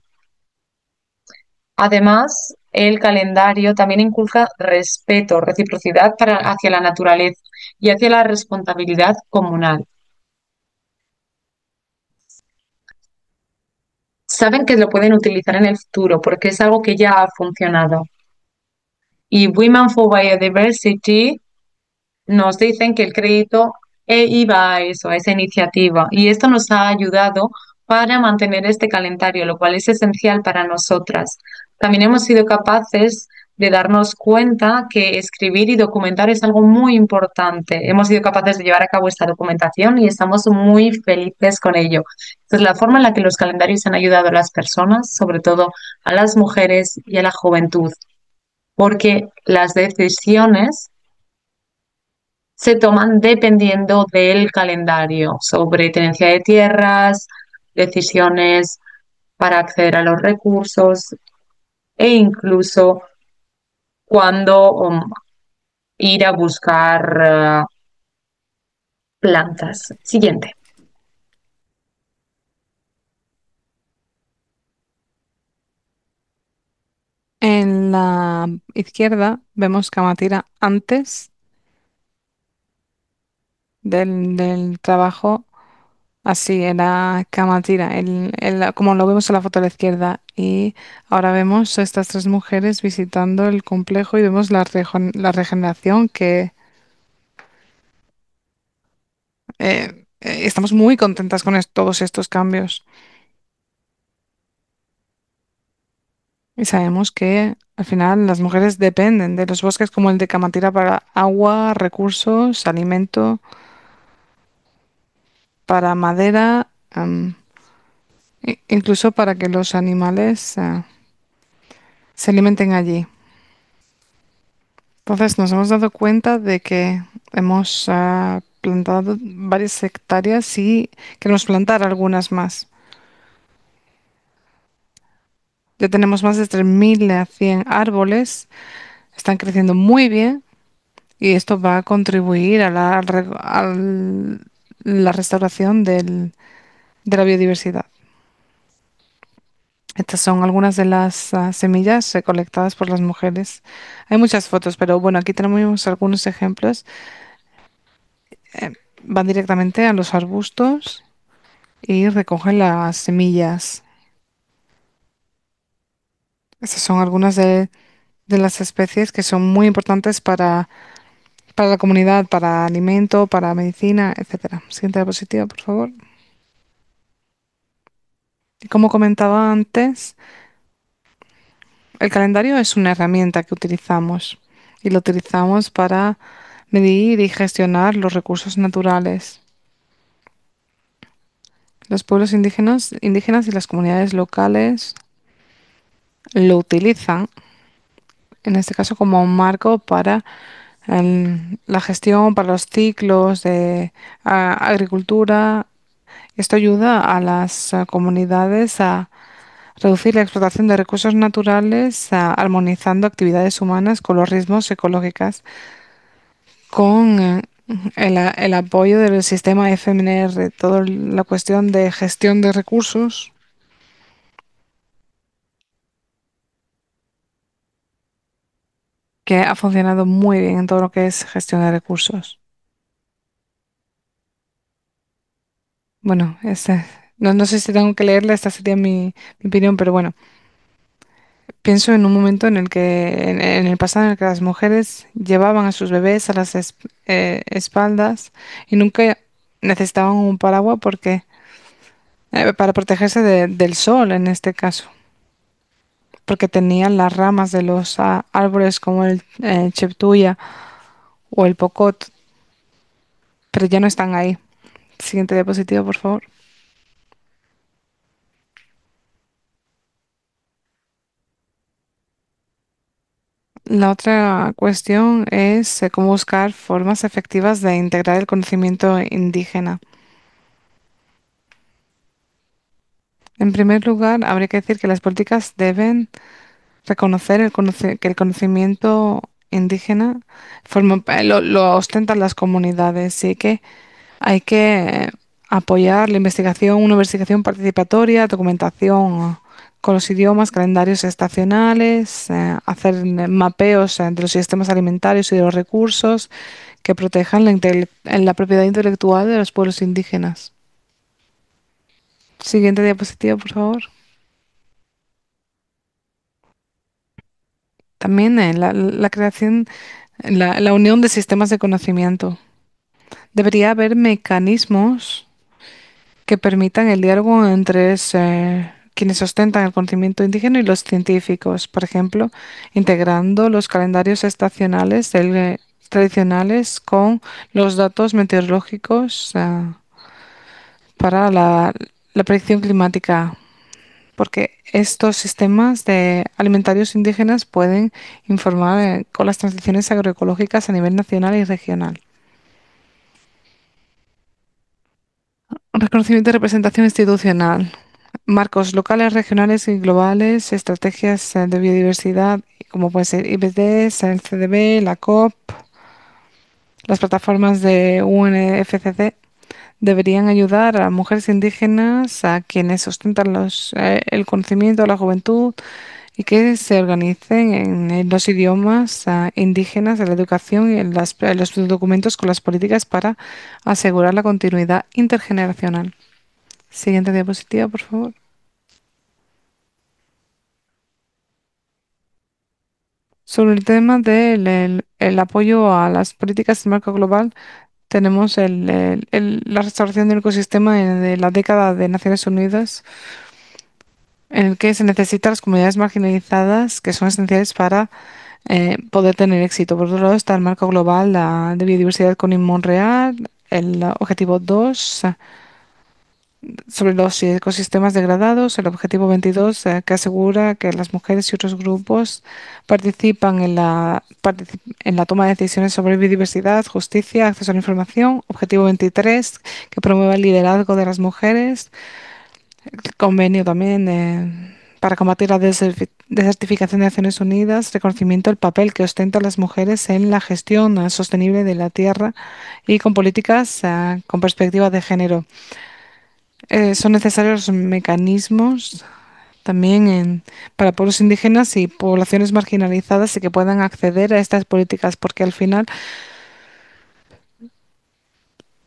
Además, el calendario también inculca respeto, reciprocidad hacia la naturaleza y hacia la responsabilidad comunal. Saben que lo pueden utilizar en el futuro porque es algo que ya ha funcionado. Y Women for Biodiversity nos dicen que el crédito iba a eso, a esa iniciativa. Y esto nos ha ayudado para mantener este calendario, lo cual es esencial para nosotras. También hemos sido capaces de darnos cuenta que escribir y documentar es algo muy importante. Hemos sido capaces de llevar a cabo esta documentación y estamos muy felices con ello. Esta es la forma en la que los calendarios han ayudado a las personas, sobre todo a las mujeres y a la juventud, porque las decisiones se toman dependiendo del calendario sobre tenencia de tierras, decisiones para acceder a los recursos e incluso cuándo ir a buscar plantas. Siguiente. En la izquierda vemos Kamatira antes del trabajo. Así era Kamatira, como lo vemos en la foto a la izquierda. Y ahora vemos a estas tres mujeres visitando el complejo y vemos la regeneración que estamos muy contentas con todos estos cambios. Y sabemos que al final las mujeres dependen de los bosques como el de Kamatira para agua, recursos, alimento, para madera, incluso para que los animales se alimenten allí. Entonces nos hemos dado cuenta de que hemos plantado varias hectáreas y queremos plantar algunas más. Ya tenemos más de 3.100 árboles, están creciendo muy bien y esto va a contribuir a la restauración de la biodiversidad. Estas son algunas de las semillas recolectadas por las mujeres. Hay muchas fotos, pero bueno, aquí tenemos algunos ejemplos. Van directamente a los arbustos y recogen las semillas. Estas son algunas de las especies que son muy importantes para la comunidad, para alimento, para medicina, etcétera. Siguiente diapositiva, por favor. Y como comentaba antes, el calendario es una herramienta que utilizamos y lo utilizamos para medir y gestionar los recursos naturales. Los pueblos indígenas y las comunidades locales lo utilizan, en este caso, como un marco para la gestión, para los ciclos de agricultura. Esto ayuda a las comunidades a reducir la explotación de recursos naturales, armonizando actividades humanas con los ritmos ecológicos, con el apoyo del sistema FMNR, toda la cuestión de gestión de recursos, que ha funcionado muy bien en todo lo que es gestión de recursos. Bueno, no sé si tengo que leerla, esta sería mi opinión, pero bueno, pienso en un momento en el que, en el pasado, en el que las mujeres llevaban a sus bebés a las espaldas y nunca necesitaban un paraguas porque, para protegerse del sol, en este caso, porque tenían las ramas de los árboles como el cheptuya o el pocot, pero ya no están ahí. Siguiente diapositiva, por favor. La otra cuestión es cómo buscar formas efectivas de integrar el conocimiento indígena. En primer lugar, habría que decir que las políticas deben reconocer que el conocimiento indígena lo ostentan las comunidades y que hay que apoyar la investigación, una investigación participatoria, documentación con los idiomas, calendarios estacionales, hacer mapeos de los sistemas alimentarios y de los recursos que protejan la propiedad intelectual de los pueblos indígenas. Siguiente diapositiva, por favor. También la creación, la unión de sistemas de conocimiento. Debería haber mecanismos que permitan el diálogo entre quienes ostentan el conocimiento indígena y los científicos, por ejemplo, integrando los calendarios estacionales tradicionales con los datos meteorológicos para la predicción climática, porque estos sistemas de alimentarios indígenas pueden informar con las transiciones agroecológicas a nivel nacional y regional. Reconocimiento y representación institucional. Marcos locales, regionales y globales, estrategias de biodiversidad, como puede ser IBDs, el CDB, la COP, las plataformas de UNFCCC, deberían ayudar a mujeres indígenas, a quienes ostentan el conocimiento de la juventud y que se organicen en los idiomas indígenas, en la educación y en los documentos con las políticas para asegurar la continuidad intergeneracional. Siguiente diapositiva, por favor. Sobre el tema del apoyo a las políticas de marco global, tenemos la restauración del ecosistema de la década de Naciones Unidas, en el que se necesitan las comunidades marginalizadas, que son esenciales para poder tener éxito. Por otro lado está el marco global de biodiversidad con Montreal, el objetivo 2 sobre los ecosistemas degradados, el objetivo 22 que asegura que las mujeres y otros grupos participan en la toma de decisiones sobre biodiversidad, justicia, acceso a la información. Objetivo 23 que promueve el liderazgo de las mujeres. El convenio también para combatir la desertificación de Naciones Unidas, reconocimiento del papel que ostentan las mujeres en la gestión sostenible de la tierra y con políticas con perspectiva de género. Son necesarios mecanismos también para pueblos indígenas y poblaciones marginalizadas y que puedan acceder a estas políticas, porque al final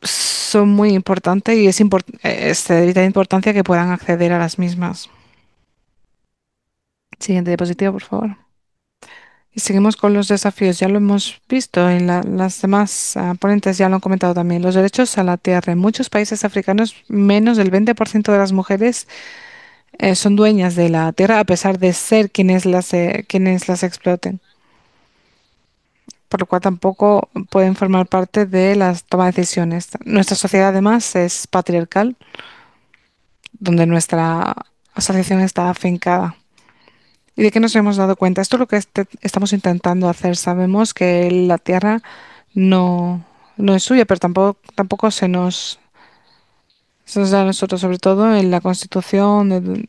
son muy importantes y es de vital importancia que puedan acceder a las mismas. Siguiente diapositiva, por favor. Y seguimos con los desafíos. Ya lo hemos visto y las demás ponentes ya lo han comentado también. Los derechos a la tierra. En muchos países africanos, menos del 20% de las mujeres son dueñas de la tierra a pesar de ser quienes las exploten, por lo cual tampoco pueden formar parte de las tomas de decisiones. Nuestra sociedad además es patriarcal, donde nuestra asociación está afincada. ¿Y de qué nos hemos dado cuenta? Esto es lo que estamos intentando hacer. Sabemos que la tierra no, no es suya, pero tampoco se nos da a nosotros, sobre todo en la Constitución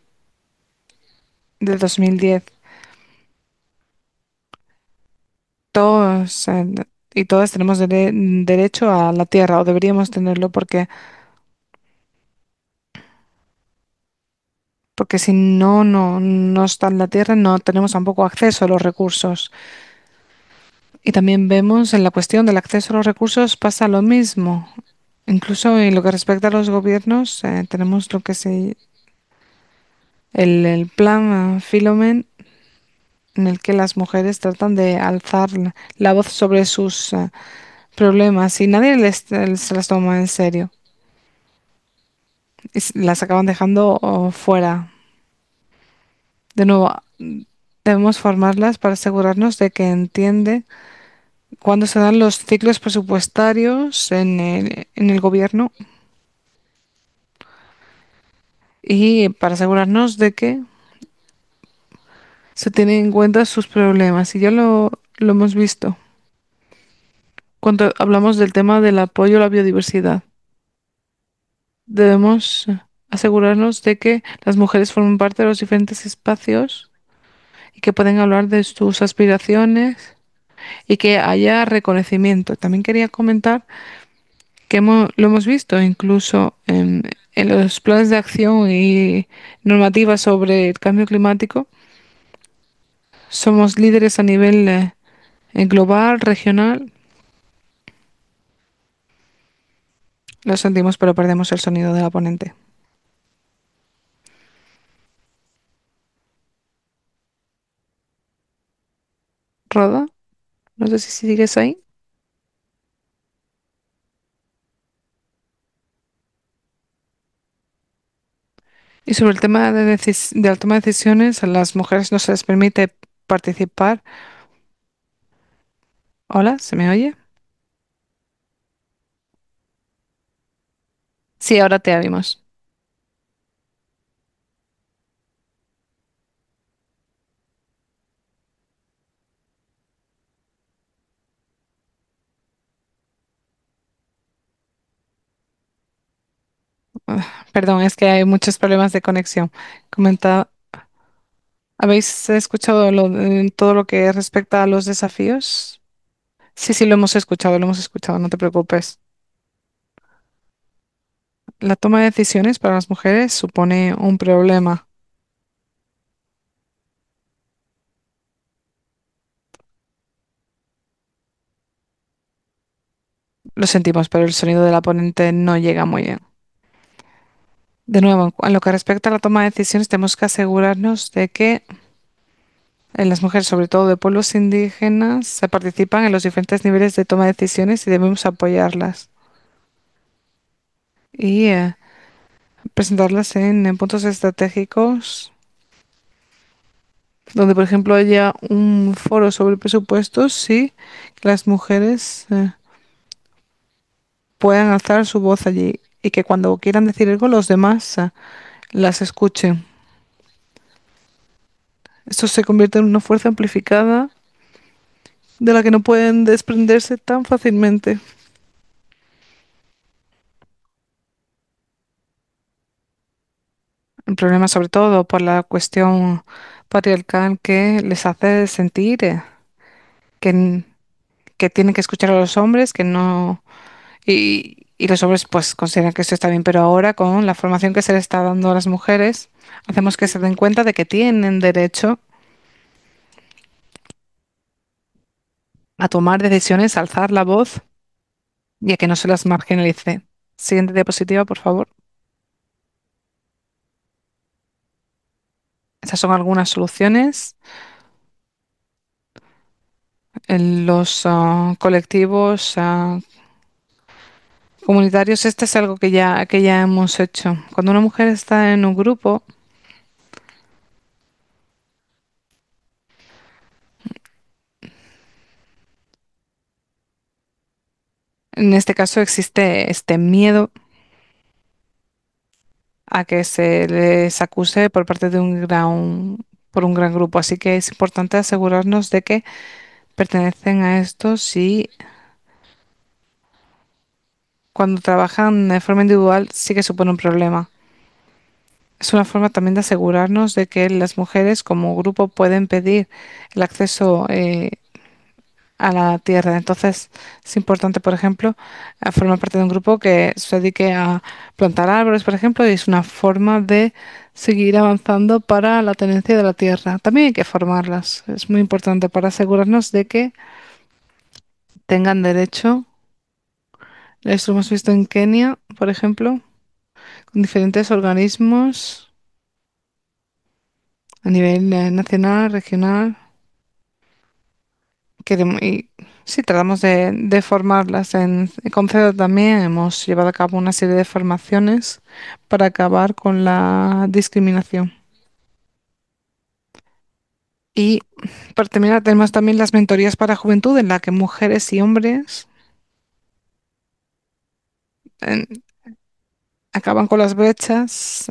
de 2010. Todos y todas tenemos derecho a la tierra, o deberíamos tenerlo, porque si no está en la tierra, no tenemos tampoco acceso a los recursos. Y también vemos en la cuestión del acceso a los recursos pasa lo mismo. Incluso en lo que respecta a los gobiernos, tenemos lo que el plan Philomen, en el que las mujeres tratan de alzar la voz sobre sus problemas y nadie se las toma en serio. Y las acaban dejando fuera. De nuevo, debemos formarlas para asegurarnos de que entiende cuándo se dan los ciclos presupuestarios en el gobierno y para asegurarnos de que se tienen en cuenta sus problemas. Y ya lo hemos visto cuando hablamos del tema del apoyo a la biodiversidad. Debemos asegurarnos de que las mujeres formen parte de los diferentes espacios y que pueden hablar de sus aspiraciones y que haya reconocimiento. También quería comentar que lo hemos visto incluso en los planes de acción y normativas sobre el cambio climático. Somos líderes a nivel global, regional. Lo sentimos, pero perdemos el sonido de la ponente. Roda, no sé si sigues ahí. Y sobre el tema de la toma de decisiones, a las mujeres no se les permite participar. Hola, ¿se me oye? Sí, ahora te oímos. Perdón, es que hay muchos problemas de conexión. Comenta, ¿habéis escuchado todo lo que respecta a los desafíos? Sí, sí, lo hemos escuchado, no te preocupes. La toma de decisiones para las mujeres supone un problema. Lo sentimos, pero el sonido de la ponente no llega muy bien. De nuevo, en lo que respecta a la toma de decisiones, tenemos que asegurarnos de que las mujeres, sobre todo de pueblos indígenas, se participan en los diferentes niveles de toma de decisiones y debemos apoyarlas y presentarlas en puntos estratégicos donde, por ejemplo, haya un foro sobre presupuestos y que las mujeres puedan alzar su voz allí y que cuando quieran decir algo los demás las escuchen. Esto se convierte en una fuerza amplificada de la que no pueden desprenderse tan fácilmente. El problema sobre todo por la cuestión patriarcal que les hace sentir que, que tienen que escuchar a los hombres, que no... Y los hombres pues consideran que esto está bien, pero ahora con la formación que se le está dando a las mujeres, hacemos que se den cuenta de que tienen derecho a tomar decisiones, a alzar la voz y a que no se las marginalice. Siguiente diapositiva, por favor. Esas son algunas soluciones. En los colectivos comunitarios, este es algo que ya hemos hecho. Cuando una mujer está en un grupo, En este caso existe este miedo a que se les acuse por parte de por un gran grupo. Así que es importante asegurarnos de que pertenecen a estos y cuando trabajan de forma individual sí que supone un problema. Es una forma también de asegurarnos de que las mujeres como grupo pueden pedir el acceso a la tierra. Entonces, es importante, por ejemplo, formar parte de un grupo que se dedique a plantar árboles, por ejemplo, y es una forma de seguir avanzando para la tenencia de la tierra. También hay que formarlas. Es muy importante para asegurarnos de que tengan derecho. Esto lo hemos visto en Kenia, por ejemplo, con diferentes organismos a nivel nacional, regional. Y sí, tratamos de formarlas. Con CEDO también hemos llevado a cabo una serie de formaciones para acabar con la discriminación. Y para terminar, tenemos también las mentorías para juventud, en la que mujeres y hombres en- acaban con las brechas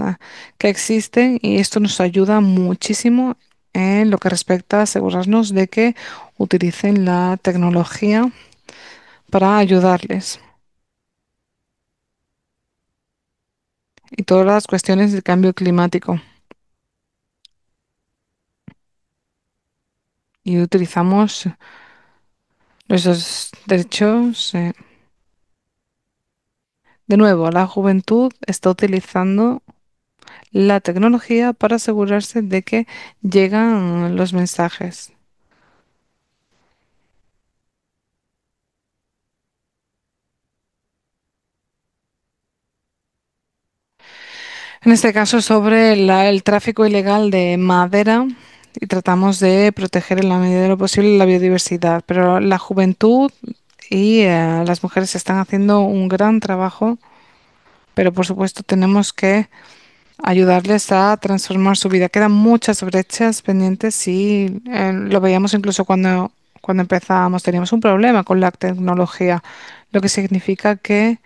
que existen y esto nos ayuda muchísimo en lo que respecta a asegurarnos de que utilicen la tecnología para ayudarles. Y todas las cuestiones del cambio climático. Y utilizamos nuestros derechos. De nuevo, la juventud está utilizando la tecnología para asegurarse de que llegan los mensajes. En este caso, sobre el tráfico ilegal de madera y tratamos de proteger en la medida de lo posible la biodiversidad. Pero la juventud y las mujeres están haciendo un gran trabajo, pero por supuesto tenemos que ayudarles a transformar su vida. Quedan muchas brechas pendientes y lo veíamos incluso cuando empezábamos, teníamos un problema con la tecnología, lo que significa que,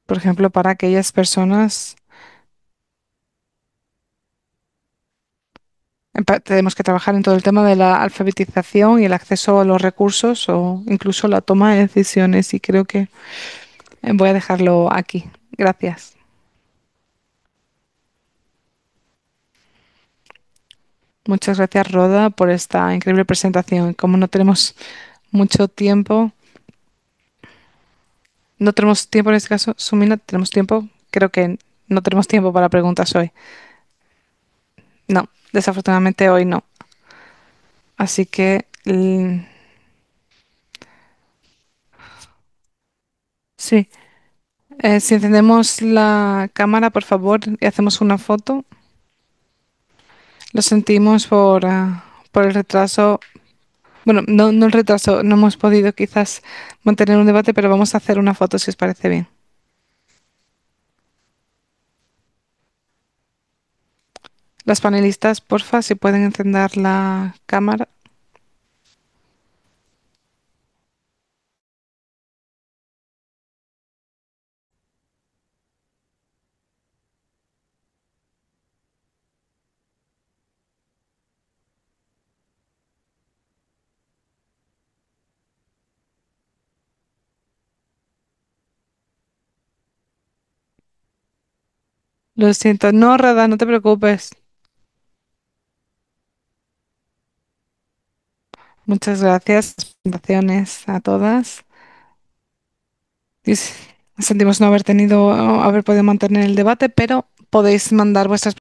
por ejemplo, para aquellas personas tenemos que trabajar en todo el tema de la alfabetización y el acceso a los recursos o incluso la toma de decisiones y creo que voy a dejarlo aquí. Gracias. Muchas gracias, Roda, por esta increíble presentación. Como no tenemos mucho tiempo, no tenemos tiempo en este caso, Sumina, tenemos tiempo. Creo que no tenemos tiempo para preguntas hoy. No, desafortunadamente hoy no. Así que sí, si encendemos la cámara, por favor, y hacemos una foto. Lo sentimos por el retraso. Bueno, no el retraso, no hemos podido quizás mantener un debate, pero vamos a hacer una foto si os parece bien. Las panelistas, porfa, si pueden encender la cámara. Lo siento, no, Rada, no te preocupes. Muchas gracias. Presentaciones a todas. Sentimos no haber haber podido mantener el debate, pero podéis mandar vuestras